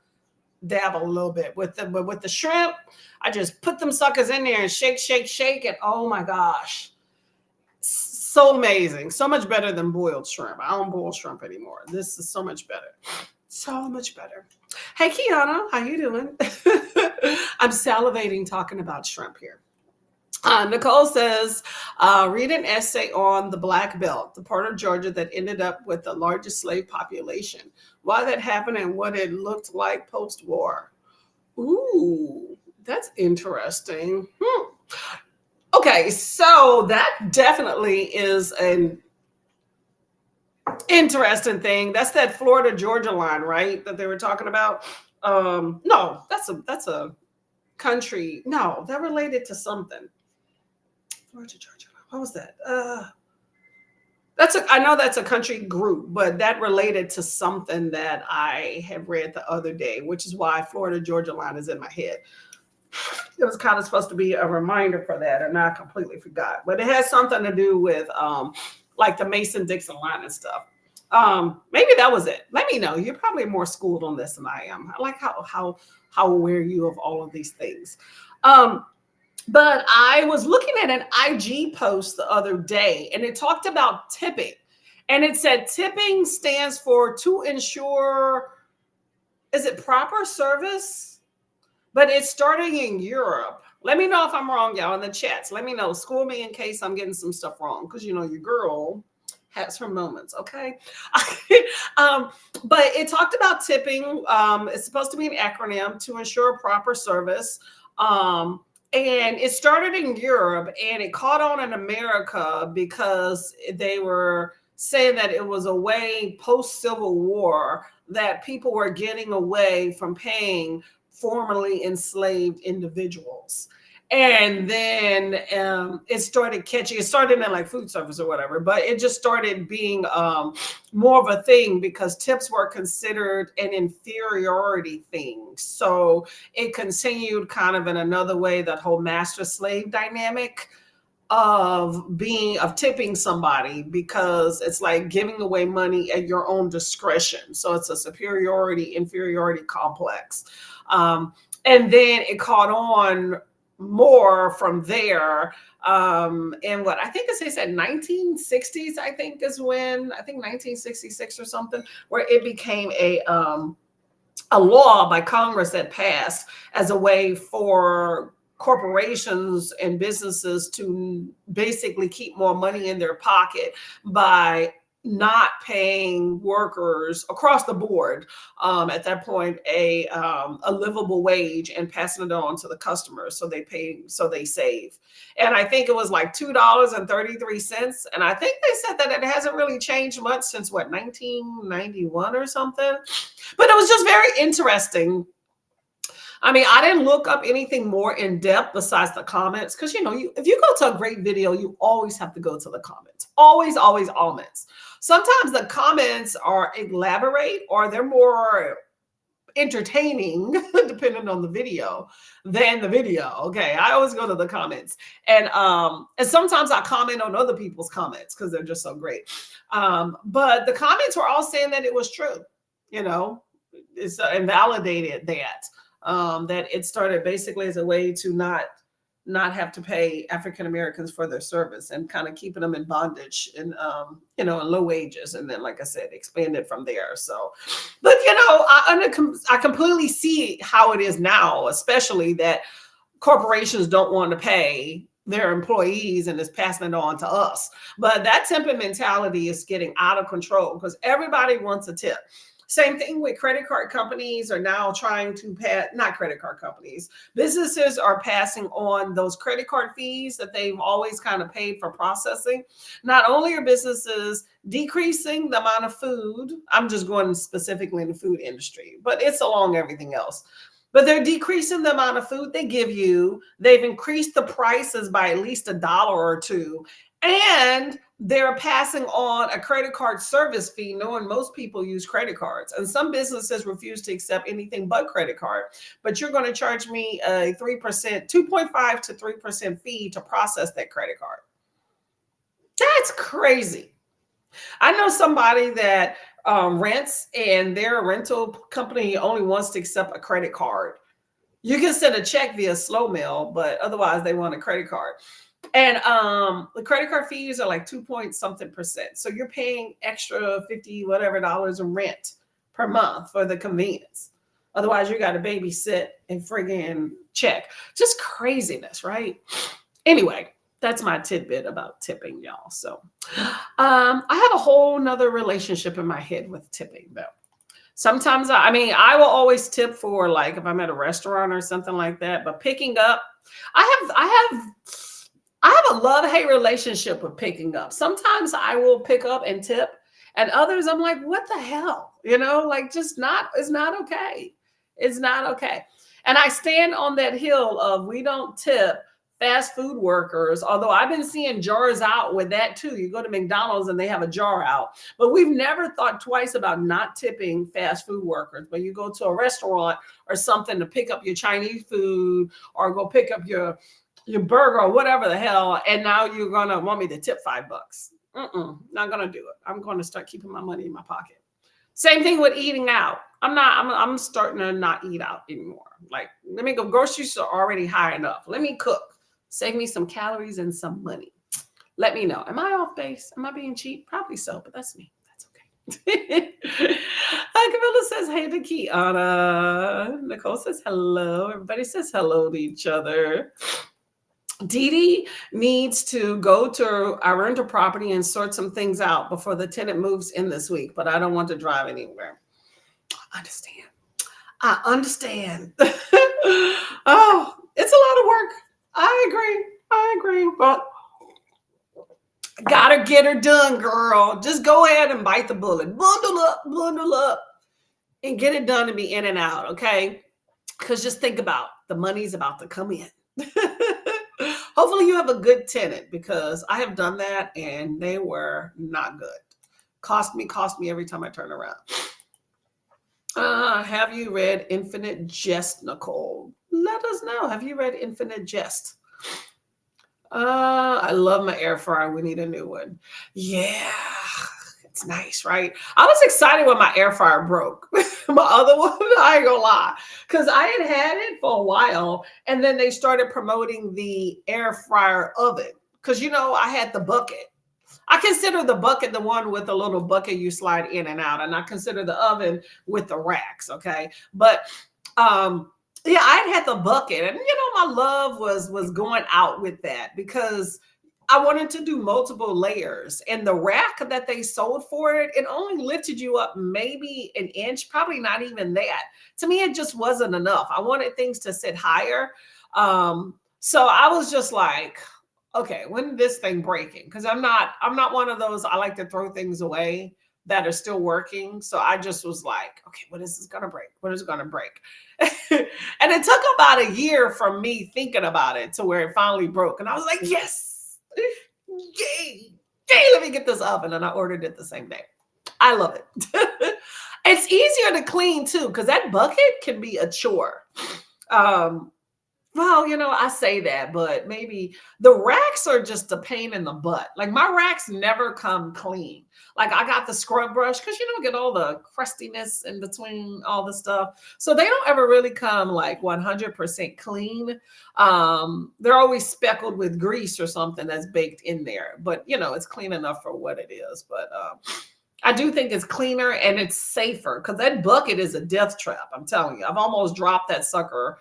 dabble a little bit. But with the shrimp, I just put them suckers in there and shake, shake, shake. And oh my gosh, so amazing. So much better than boiled shrimp. I don't boil shrimp anymore. This is so much better. So much better. Hey, Kiana, how you doing? I'm salivating talking about shrimp here. Nicole says, read an essay on the Black Belt, the part of Georgia that ended up with the largest slave population, why that happened and what it looked like post-war. Ooh, that's interesting. Okay, so that definitely is an interesting thing. That's that Florida Georgia line, right? That they were talking about. No, that's a country. No, that related to something. Florida Georgia. What was that? I know that's a country group, but that related to something that I had read the other day, which is why Florida Georgia line is in my head. It was kind of supposed to be a reminder for that, and I completely forgot. But it has something to do with like the Mason-Dixon line and stuff. Maybe that was it. Let me know. You're probably more schooled on this than I am. I like how aware you of all of these things. But I was looking at an IG post the other day, and it talked about tipping. And it said tipping stands for to ensure, is it proper service? But it's starting in Europe. Let me know if I'm wrong, y'all, in the chats. Let me know. School me in case I'm getting some stuff wrong, because, your girl has her moments, okay? But it talked about tipping. It's supposed to be an acronym to ensure proper service. And it started in Europe, and it caught on in America because they were saying that it was a way post-Civil War that people were getting away from paying formerly enslaved individuals. And then it started catching. It started in like food service or whatever, but it just started being more of a thing because tips were considered an inferiority thing. So it continued kind of in another way, that whole master-slave dynamic of tipping somebody, because it's like giving away money at your own discretion. So it's a inferiority complex. And then it caught on more from there. And what I think they said 1960s, I think 1966 or something, where it became a law by Congress that passed as a way for corporations and businesses to basically keep more money in their pocket by not paying workers across the board at that point a livable wage and passing it on to the customers so they save. And I think it was like $2.33, and I think they said that it hasn't really changed much since 1991 or something. But it was just very interesting. I mean, I didn't look up anything more in depth besides the comments, because if you go to a great video, you always have to go to the comments. Always comments. Sometimes the comments are elaborate, or they're more entertaining, depending on the video, than the video. Okay. I always go to the comments. And sometimes I comment on other people's comments because they're just so great. But the comments were all saying that it was true. You know, it's invalidated that it started basically as a way to not have to pay African Americans for their service and kind of keeping them in bondage and in low wages, and then, like I said, expanded from there. So, but I completely see how it is now, especially that corporations don't want to pay their employees and is passing it on to us. But that temping mentality is getting out of control because everybody wants a tip. Same thing with credit card companies are now trying to not credit card companies, businesses are passing on those credit card fees that they've always kind of paid for processing. Not only are businesses decreasing the amount of food, I'm just going specifically in the food industry, but it's along everything else. But they're decreasing the amount of food they give you. They've increased the prices by at least $1 or $2. And they're passing on a credit card service fee, knowing most people use credit cards. And some businesses refuse to accept anything but credit card. But you're going to charge me a 3%, 2.5 to 3% fee to process that credit card. That's crazy. I know somebody that rents, and their rental company only wants to accept a credit card. You can send a check via slow mail, but otherwise they want a credit card. And the credit card fees are like 2 point something percent. So you're paying extra 50 whatever dollars in rent per month for the convenience. Otherwise, you got to babysit and friggin' check. Just craziness, right? Anyway, that's my tidbit about tipping, y'all. So I have a whole nother relationship in my head with tipping, though. Sometimes, I will always tip for, like, if I'm at a restaurant or something like that. But picking up, I have a love-hate relationship with picking up. Sometimes I will pick up and tip, and others I'm like, what the hell? It's not okay. It's not okay. And I stand on that hill of we don't tip fast food workers, although I've been seeing jars out with that too. You go to McDonald's and they have a jar out, but we've never thought twice about not tipping fast food workers. But you go to a restaurant or something to pick up your Chinese food or go pick up your burger or whatever the hell, and now you're gonna want me to tip $5. Not gonna do it. I'm gonna start keeping my money in my pocket. Same thing with eating out. I'm starting to not eat out anymore. Like, let me go. Groceries are already high enough. Let me cook. Save me some calories and some money. Let me know. Am I off base? Am I being cheap? Probably so, but that's me. That's okay. Camilla says, hey to Kiana. Nicole says, hello. Everybody says hello to each other. Dee Dee needs to go to our rental property and sort some things out before the tenant moves in this week, but I don't want to drive anywhere. I understand. Oh, it's a lot of work. I agree. But gotta get her done, girl. Just go ahead and bite the bullet. Bundle up, and get it done and be in and out, okay? Because just think about the money's about to come in. Hopefully you have a good tenant, because I have done that and they were not good. Cost me every time I turn around. Have you read Infinite Jest, Nicole? Let us know. Have you read Infinite Jest? I love my air fryer. We need a new one. Yeah, it's nice, right? I was excited when my air fryer broke. My other one, I ain't gonna lie, because I had it for a while, and then they started promoting the air fryer oven. Because I had the bucket. I consider the bucket the one with the little bucket you slide in and out, and I consider the oven with the racks. Okay, but yeah, I had the bucket, and my love was going out with that because I wanted to do multiple layers, and the rack that they sold for it only lifted you up maybe an inch, probably not even that. To me, it just wasn't enough. I wanted things to sit higher. So I was just like, okay, when is this thing breaking? Because I'm not one of those, I like to throw things away that are still working. So I just was like, okay, when is this gonna break? When is it gonna break? And it took about a year from me thinking about it to where it finally broke. And I was like, yes, yay, let me get this oven. And I ordered it the same day. I love it. It's easier to clean too, because that bucket can be a chore. Um, well, I say that, but maybe the racks are just a pain in the butt. Like my racks never come clean. Like I got the scrub brush because you don't get all the crustiness in between all the stuff. So they don't ever really come like 100% clean. They're always speckled with grease or something that's baked in there. But it's clean enough for what it is. But I do think it's cleaner and it's safer because that bucket is a death trap. I'm telling you, I've almost dropped that sucker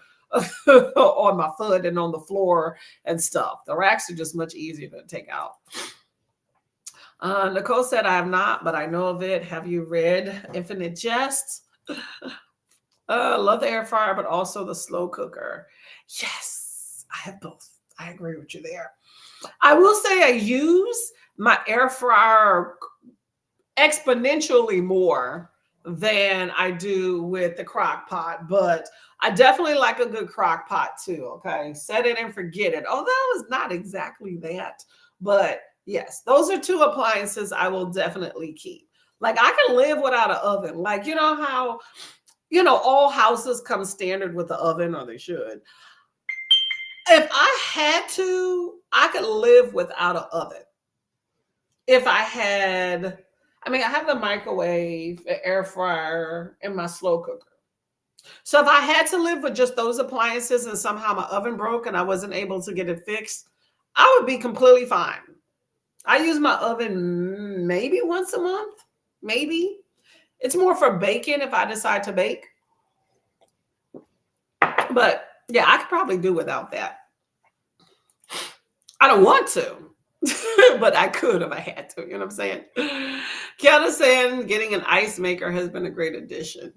on my foot and on the floor and stuff. The racks are just much easier to take out. Nicole said, I have not, but I know of it. Have you read Infinite Jest? Love the air fryer, but also the slow cooker. Yes, I have both. I agree with you there. I will say I use my air fryer exponentially more than I do with the crock pot, but I definitely like a good crock pot too. Okay. Set it and forget it. Although it's not exactly that, but yes, those are two appliances I will definitely keep. Like I can live without an oven. Like, how, all houses come standard with the oven, or they should. If I had to, I could live without an oven. If I had, I have the microwave, the air fryer, and my slow cooker. So if I had to live with just those appliances and somehow my oven broke and I wasn't able to get it fixed, I would be completely fine. I use my oven maybe once a month, maybe. It's more for baking if I decide to bake. But yeah, I could probably do without that. I don't want to, but I could if I had to. You know what I'm saying? Kiana saying getting an ice maker has been a great addition.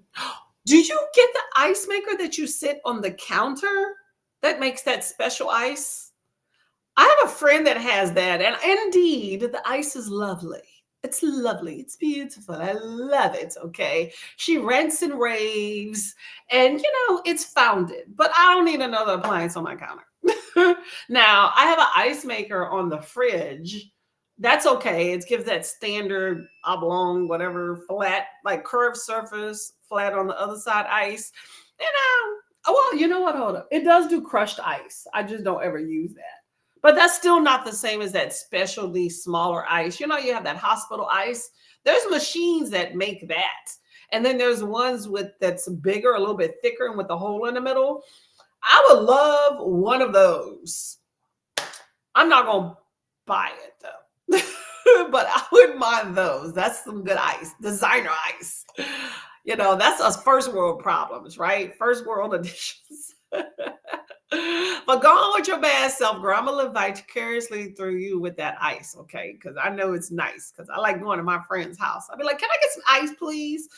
Do you get the ice maker that you sit on the counter that makes that special ice? I have a friend that has that, and indeed, the ice is lovely. It's lovely. It's beautiful. I love it. Okay. She rents and raves, and it's founded, but I don't need another appliance on my counter. Now, I have an ice maker on the fridge. That's okay. It gives that standard oblong, whatever, flat, like curved surface, flat on the other side ice. Well, you know what? Hold up. It does do crushed ice. I just don't ever use that. But that's still not the same as that specialty smaller ice. You have that hospital ice. There's machines that make that. And then there's ones that's bigger, a little bit thicker, and with a hole in the middle. I would love one of those. I'm not going to buy it though. But I wouldn't mind those. That's some good ice. Designer ice. That's us first world problems, right? First world editions. But go on with your bad self, girl. I'm gonna live vicariously through you with that ice, okay? Because I know it's nice. Because I like going to my friend's house. I'll be like, "Can I get some ice, please?"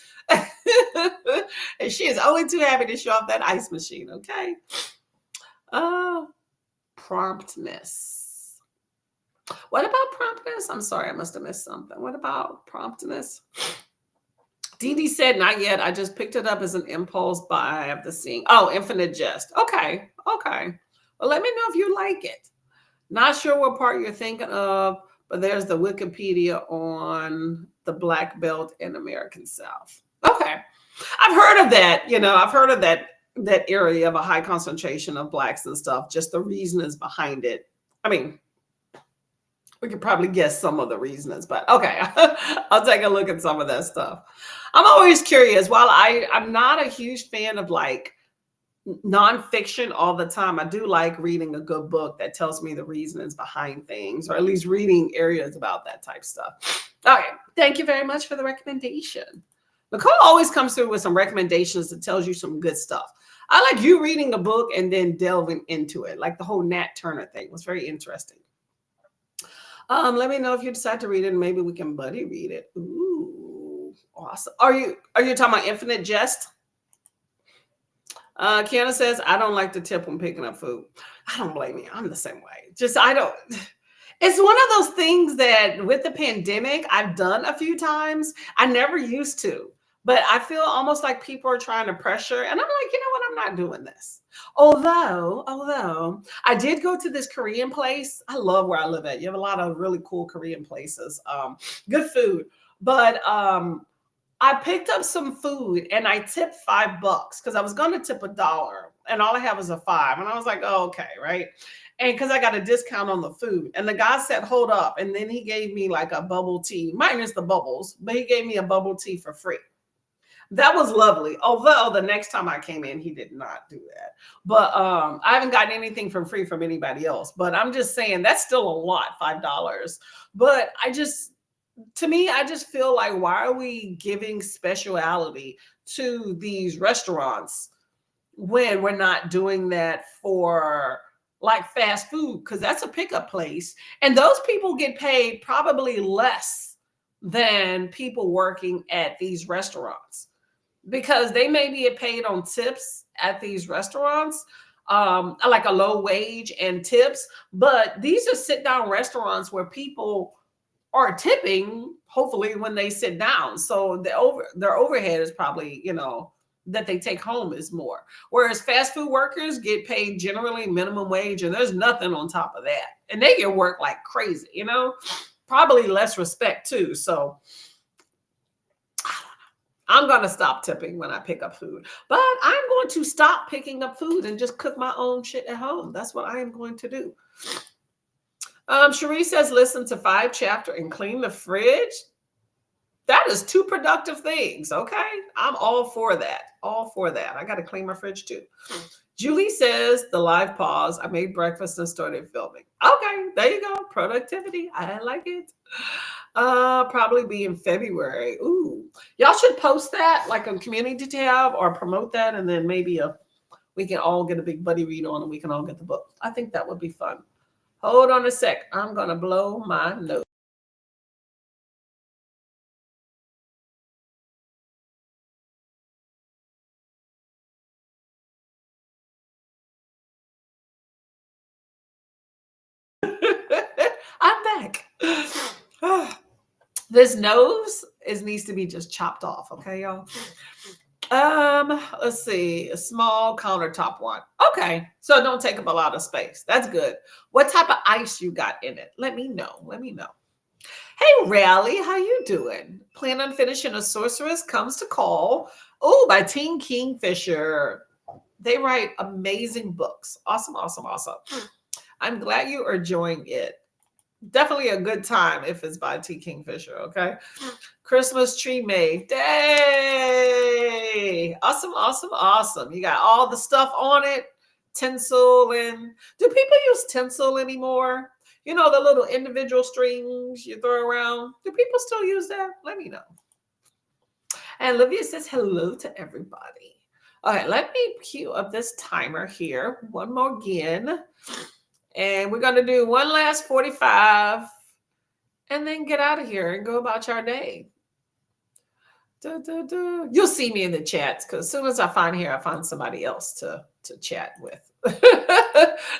And she is only too happy to show off that ice machine, okay? Promptness. What about promptness? I'm sorry, I must have missed something. What about promptness? Dee Dee said, not yet. I just picked it up as an impulse buy of the scene. Oh, Infinite Jest. Okay. Well, let me know if you like it. Not sure what part you're thinking of, but there's the Wikipedia on the Black Belt in American South. Okay. I've heard of that. I've heard of that area of a high concentration of Blacks and stuff. Just the reasons behind it. We could probably guess some of the reasons, but okay. I'll take a look at some of that stuff. I'm always curious. While I'm not a huge fan of like nonfiction all the time, I do like reading a good book that tells me the reasons behind things, or at least reading areas about that type stuff. Okay. Thank you very much for the recommendation. Nicole always comes through with some recommendations that tells you some good stuff. I like you reading a book and then delving into it. Like the whole Nat Turner thing was very interesting. Let me know if you decide to read it, and maybe we can buddy read it. Ooh, awesome. Are you talking about Infinite Jest? Kiana says, I don't like to tip when picking up food. I don't blame you. I'm the same way. It's one of those things that with the pandemic, I've done a few times. I never used to, but I feel almost like people are trying to pressure. And I'm like, you know what? I'm not doing this. Although I did go to this Korean place. I love where I live at. You have a lot of really cool Korean places. Good food. But I picked up some food and I tipped $5 because I was going to tip $1 and all I have is a 5. And I was like, oh, okay, right. And because I got a discount on the food. And the guy said, hold up. And then he gave me like a bubble tea, minus the bubbles, but he gave me a bubble tea for free. That was lovely. Although the next time I came in, he did not do that. But I haven't gotten anything for free from anybody else. But I'm just saying that's still a lot, $5. But to me, I just feel like, why are we giving speciality to these restaurants when we're not doing that for like fast food? Because that's a pickup place. And those people get paid probably less than people working at these restaurants, because they may be paid on tips at these restaurants, like a low wage and tips. But these are sit down restaurants where people are tipping, hopefully, when they sit down. So their overhead is probably, that they take home is more. Whereas fast food workers get paid generally minimum wage, and there's nothing on top of that. And they get work like crazy, probably less respect too. So I'm going to stop tipping when I pick up food, but I'm going to stop picking up food and just cook my own shit at home. That's what I am going to do. Cherie says, listen to 5 chapter and clean the fridge. That is 2 productive things. Okay. I'm all for that. All for that. I got to clean my fridge too. Julie says, the live pause. I made breakfast and started filming. Okay. There you go. Productivity. I like it. Probably be in February. Ooh, y'all should post that like a community tab or promote that. And then maybe we can all get a big buddy read on and we can all get the book. I think that would be fun. Hold on a sec. I'm going to blow my nose. I'm back. This nose needs to be just chopped off. Okay, y'all. Let's see. A small countertop one. Okay. So don't take up a lot of space. That's good. What type of ice you got in it? Let me know. Let me know. Hey, Rally, how you doing? Plan on finishing A Sorceress Comes to Call. Oh, by Team Kingfisher. They write amazing books. Awesome, awesome, awesome. I'm glad you are enjoying it. Definitely a good time if it's by T. Kingfisher, okay? Christmas tree made. Day. Awesome, awesome, awesome. You got all the stuff on it. Tinsel. And do people use tinsel anymore? The little individual strings you throw around. Do people still use that? Let me know. And Olivia says hello to everybody. All right, let me cue up this timer here. One more again. And we're going to do one last 45 and then get out of here and go about your day. You'll see me in the chats because as soon as I find somebody else to chat with.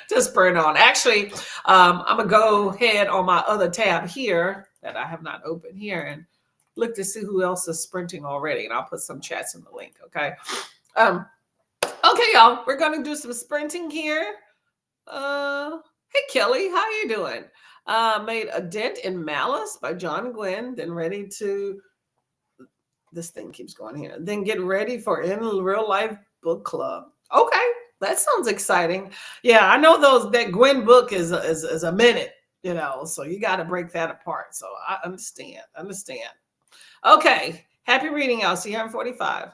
To spur it on. Actually, I'm going to go ahead on my other tab here that I have not opened here and look to see who else is sprinting already. And I'll put some chats in the link, okay? Okay, y'all. We're going to do some sprinting here. Hey Kelly, how you doing? Made A Dent in Malice by John Gwynne, then ready to, this thing keeps going here, then get ready for In Real Life Book Club. Okay, that sounds exciting. Yeah, I know that Gwynne book is a minute, so you got to break that apart. So I understand. Okay, happy reading. I'll see you in 45.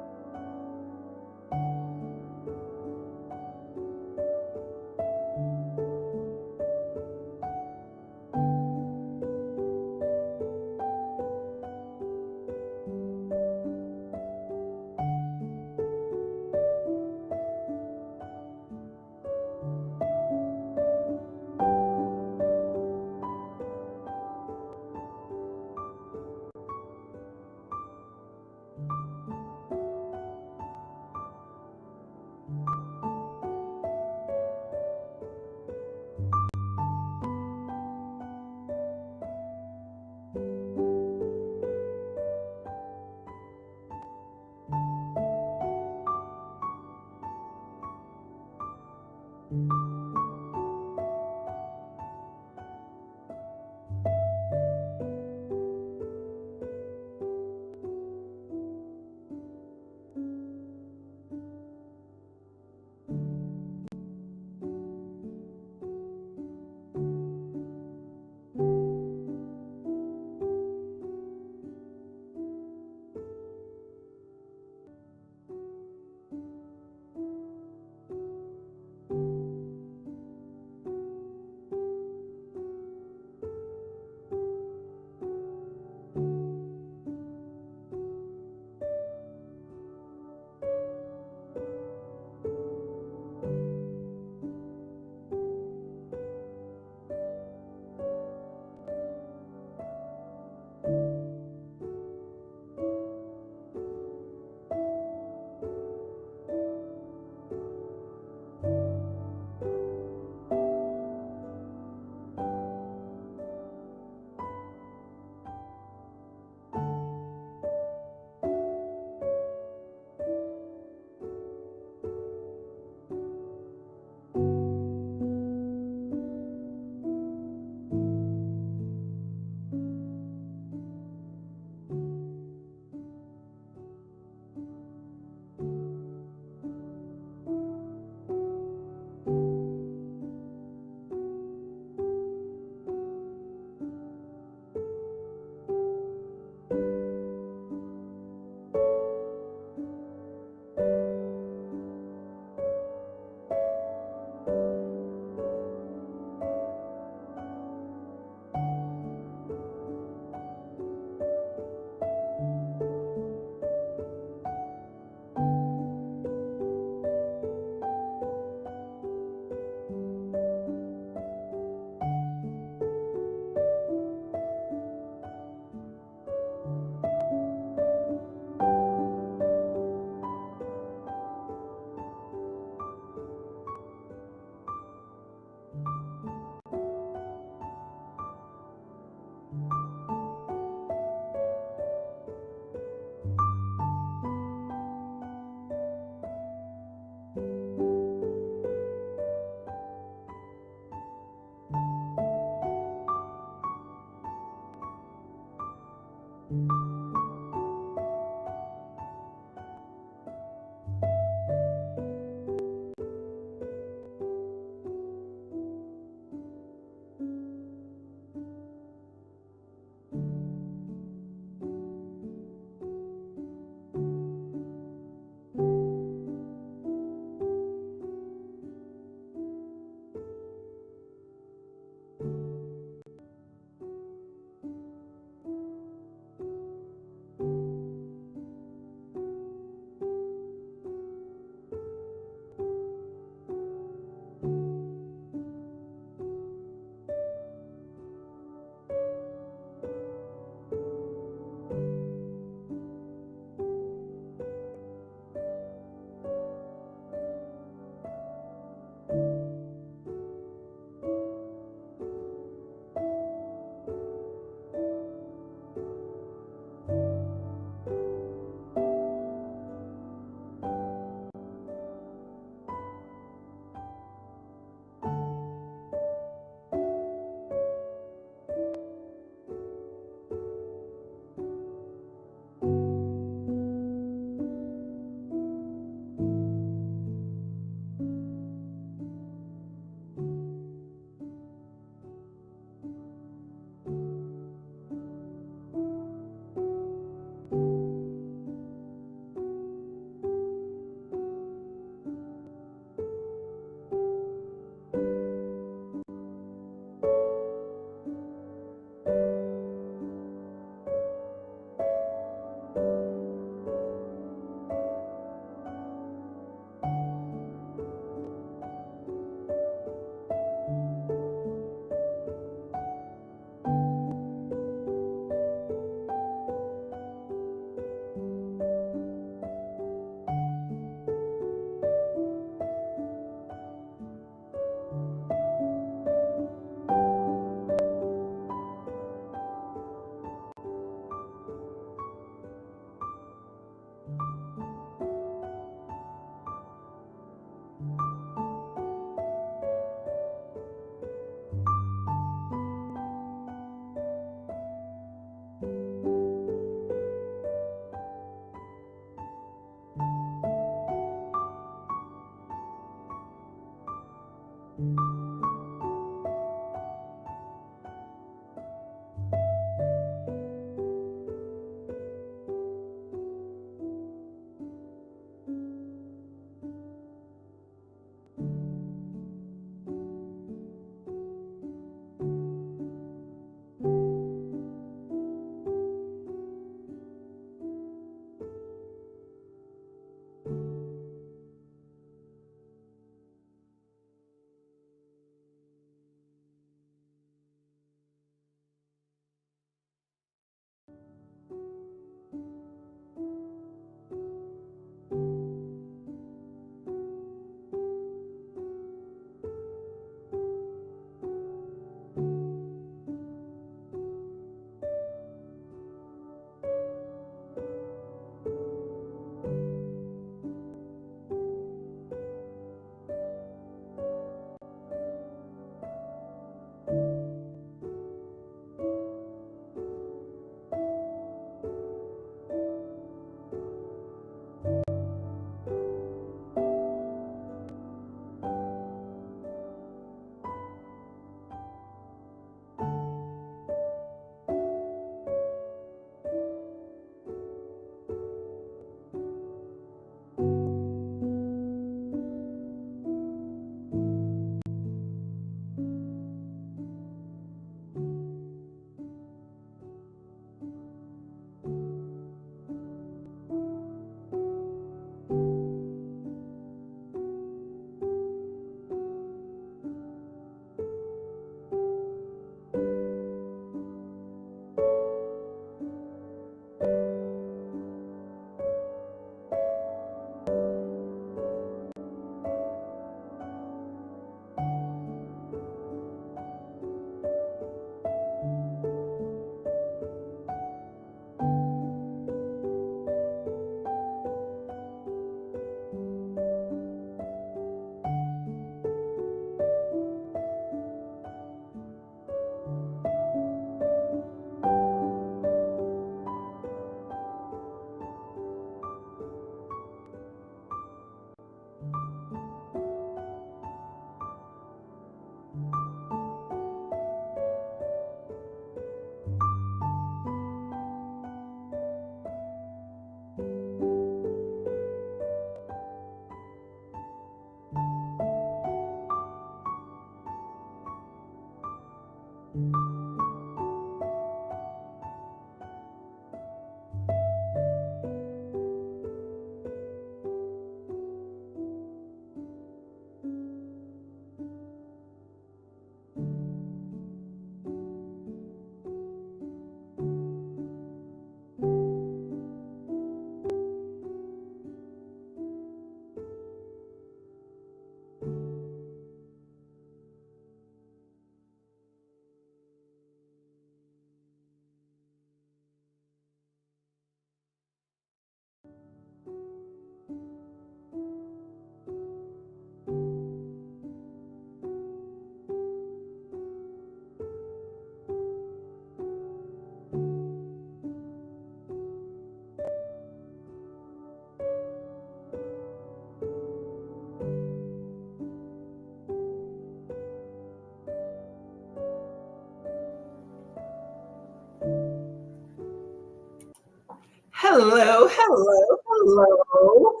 Hello, hello, hello.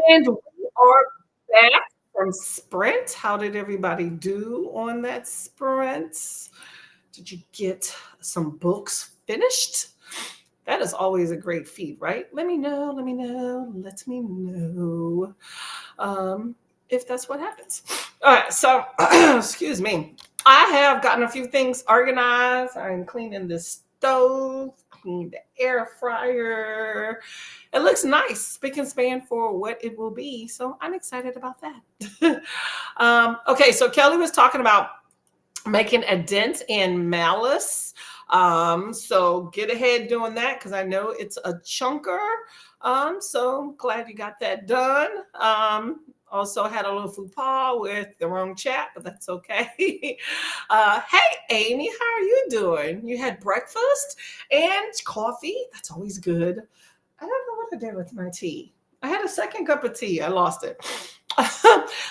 And we are back from Sprint. How did everybody do on that sprint? Did you get some books finished? That is always a great feat, right? Let me know, let me know, let me know if that's what happens. All right, so excuse me. I have gotten a few things organized. I'm cleaning the stove, cleaning the air fryer. It looks nice, spick and span for what it will be. So I'm excited about that. Okay, so Kelly was talking about making a dent in malice. So get ahead doing that because I know it's a chunker. So glad you got that done. Also had a little faux pas with the wrong chat, but that's okay. Hey, Amy, how are you doing? You had breakfast and coffee. That's always good. I don't know what I did with my tea. I had a second cup of tea. I lost it.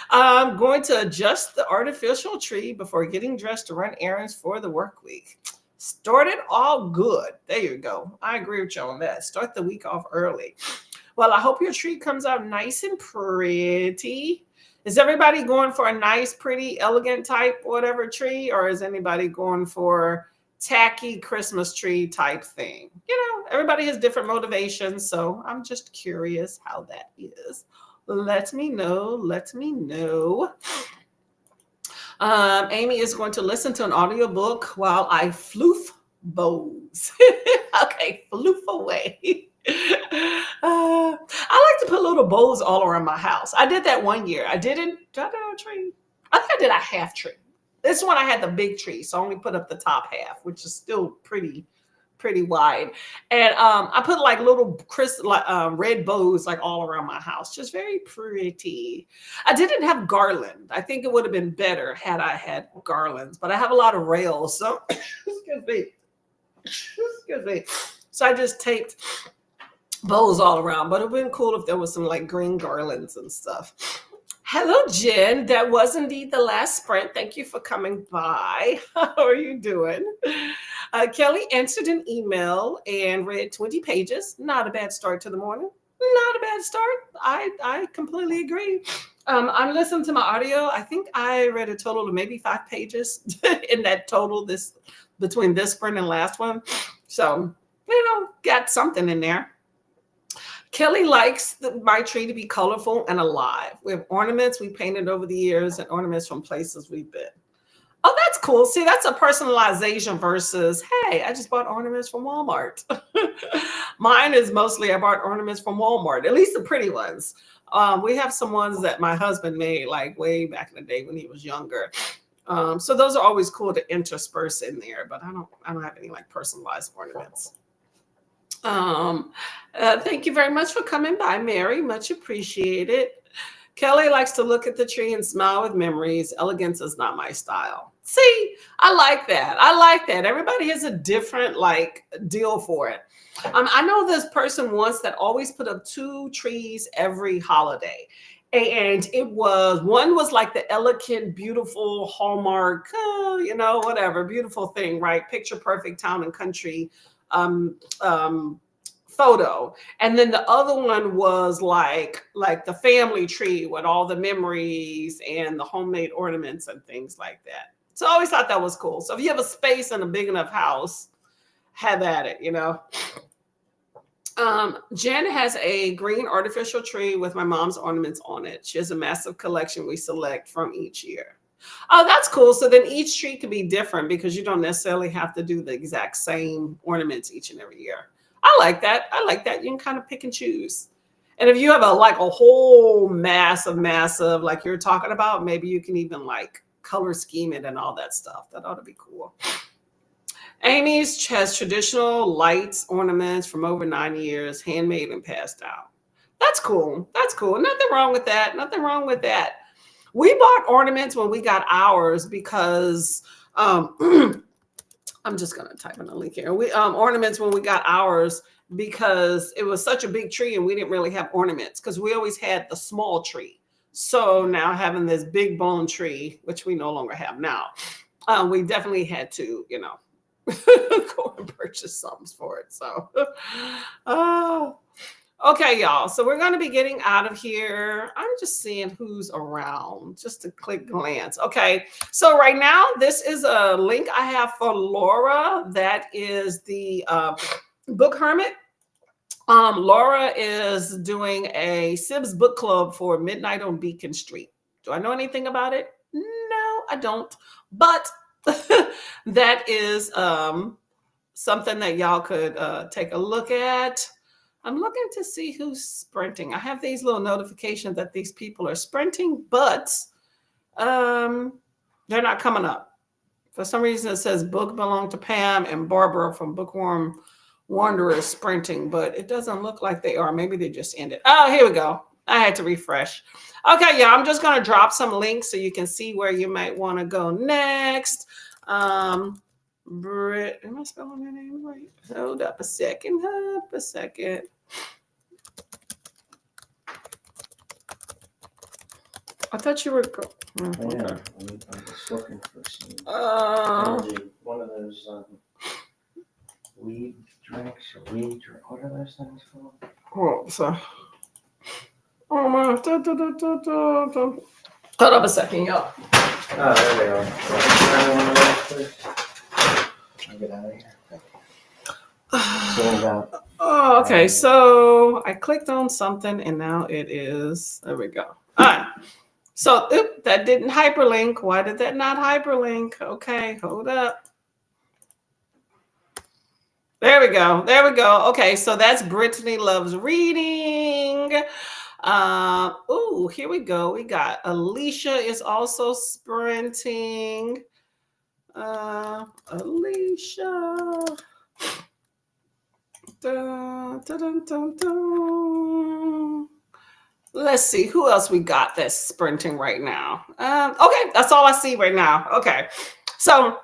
I'm going to adjust the artificial tree before getting dressed to run errands for the work week. Started all good. There you go. I agree with you on that. Start the week off early. Well, I hope your tree comes out nice and pretty. Is everybody going for a nice, pretty, elegant type, whatever tree, or is anybody going for tacky Christmas tree type thing? Everybody has different motivations, so I'm just curious how that is. Let me know. Let me know. Amy is going to listen to an audiobook while I floof bows. Okay, floof away. I like to put little bows all around my house. I did that one year. Did I do a tree? I think I did a half tree. This one I had the big tree, so I only put up the top half, which is still pretty wide. And I put like little red bows like all around my house. Just very pretty. I didn't have garland. I think it would have been better had I had garlands, but I have a lot of rails. So excuse me. Excuse me. So I just taped bows all around, but it would have been cool if there was some like green garlands and stuff. Hello, Jen. That was indeed the last sprint. Thank you for coming by. How are you doing? Kelly answered an email and read 20 pages. Not a bad start to the morning. Not a bad start. I completely agree. I'm listening to my audio. I think I read a total of maybe 5 pages in that total between this sprint and last one. So, got something in there. Kelly likes my tree to be colorful and alive. We have ornaments we painted over the years and ornaments from places we've been. Oh, that's cool. See, that's a personalization versus, hey, I just bought ornaments from Walmart. Mine is mostly I bought ornaments from Walmart, at least the pretty ones. We have some ones that my husband made like way back in the day when he was younger. So those are always cool to intersperse in there, but I don't have any like personalized ornaments. Thank you very much for coming by, Mary. Much appreciated. Kelly likes to look at the tree and smile with memories. Elegance is not my style. See, I like that. I like that. Everybody has a different like deal for it. I know this person once that always put up 2 trees every holiday. And one was like the elegant, beautiful Hallmark, whatever, beautiful thing, right? Picture perfect town and country photo, and then the other one was like the family tree with all the memories and the homemade ornaments and things like that. So I always thought that was cool. So if you have a space and a big enough house, have at it, you know. Jen has a green artificial tree with my mom's ornaments on it. She has a massive collection we select from each year. Oh, that's cool. So then each tree could be different because you don't necessarily have to do the exact same ornaments each and every year. I like that. I like that. You can kind of pick and choose. And if you have a whole massive, like you're talking about, maybe you can even like color scheme it and all that stuff. That ought to be cool. Amy's has traditional lights, ornaments from over 9 years, handmade and passed out. That's cool. That's cool. Nothing wrong with that. Nothing wrong with that. We bought ornaments when we got ours because I'm just gonna type in a link here. We ornaments when we got ours because it was such a big tree and we didn't really have ornaments because we always had the small tree. So now having this big bone tree, which we no longer have now, we definitely had to, you know, go and purchase something for it. So, okay, y'all. So we're going to be getting out of here. I'm just seeing who's around, just a quick glance. Okay. So right now, this is a link I have for Laura. That is the Book Hermit. Laura is doing a Sibs book club for Midnight on Beacon Street. Do I know anything about it? No, I don't. But that is something that y'all could take a look at. I'm looking to see who's sprinting. I have these little notifications that these people are sprinting, but they're not coming up. For some reason, it says book belonged to Pam and Barbara from Bookworm Wanderers sprinting, but it doesn't look like they are. Maybe they just ended. Oh, here we go. I had to refresh. Okay, yeah, I'm just going to drop some links so you can see where you might want to go next. Britt, am I spelling her name right? Hold up a second. I thought you were. Yeah, I'm just looking for some energy. One of those weed drinks or weed drink. What are those things called? Oh, so. Oh my. Hold up a second, y'all. Oh, there they are. One of those, please. I'll get out of here. Oh, okay. So I clicked on something and now it is. There we go. All right. So that didn't hyperlink. Why did that not hyperlink? Okay, hold up. There we go. There we go. Okay, so that's Brittany Loves Reading. Here we go. We got Alicia is also sprinting. Alicia. Dun, dun, dun, dun. Let's see who else we got that's sprinting right now. Okay, that's all I see right now. Okay, so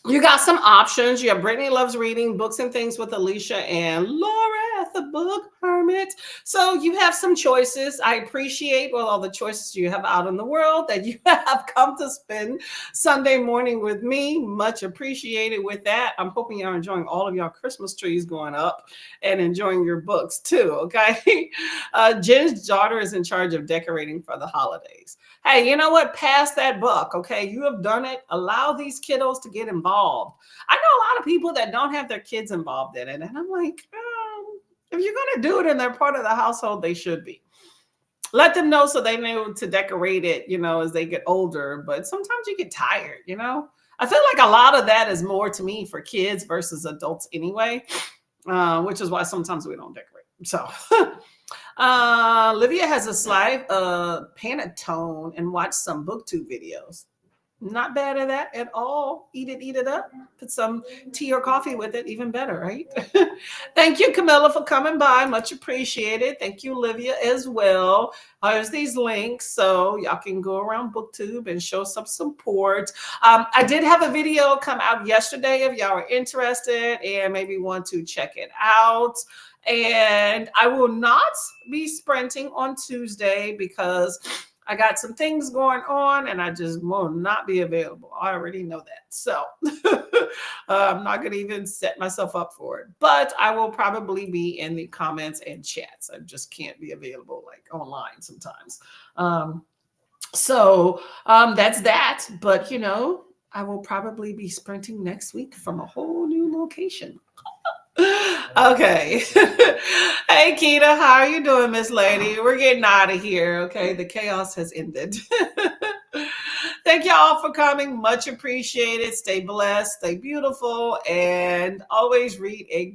you got some options. You have Brittany Loves Reading, Books and Things with Alicia, and Laura at the Book Hermit. So you have some choices. I appreciate all the choices you have out in the world that you have come to spend Sunday morning with me. Much appreciated with that. I'm hoping you're enjoying all of your Christmas trees going up and enjoying your books too, okay? Jen's daughter is in charge of decorating for the holidays. Hey, you know what? Pass that buck, okay? You have done it. Allow these kiddos to get involved. I know a lot of people that don't have their kids involved in it. And I'm like, if you're going to do it and they're part of the household, they should be. Let them know so they know to decorate it, you know, as they get older. But sometimes you get tired, you know? I feel like a lot of that is more to me for kids versus adults anyway, which is why sometimes we don't decorate. So Livia has a slide Pantone and watch some booktube videos. Not bad at that at all. Eat it up. Put some tea or coffee with it. Even better, right? Thank you, Camilla, for coming by. Much appreciated. Thank you, Livia, as well. There's these links so y'all can go around booktube and show some support. I did have a video come out yesterday if y'all are interested and maybe want to check it out. And I will not be sprinting on Tuesday because I got some things going on and I just will not be available. I already know that. So I'm not going to even set myself up for it. But I will probably be in the comments and chats. I just can't be available like online sometimes. So that's that. But, you know, I will probably be sprinting next week from a whole new location. Okay. Hey, Keita, how are you doing, Miss Lady? We're getting out of here. Okay. The chaos has ended. Thank you all for coming. Much appreciated. Stay blessed, stay beautiful, and always read a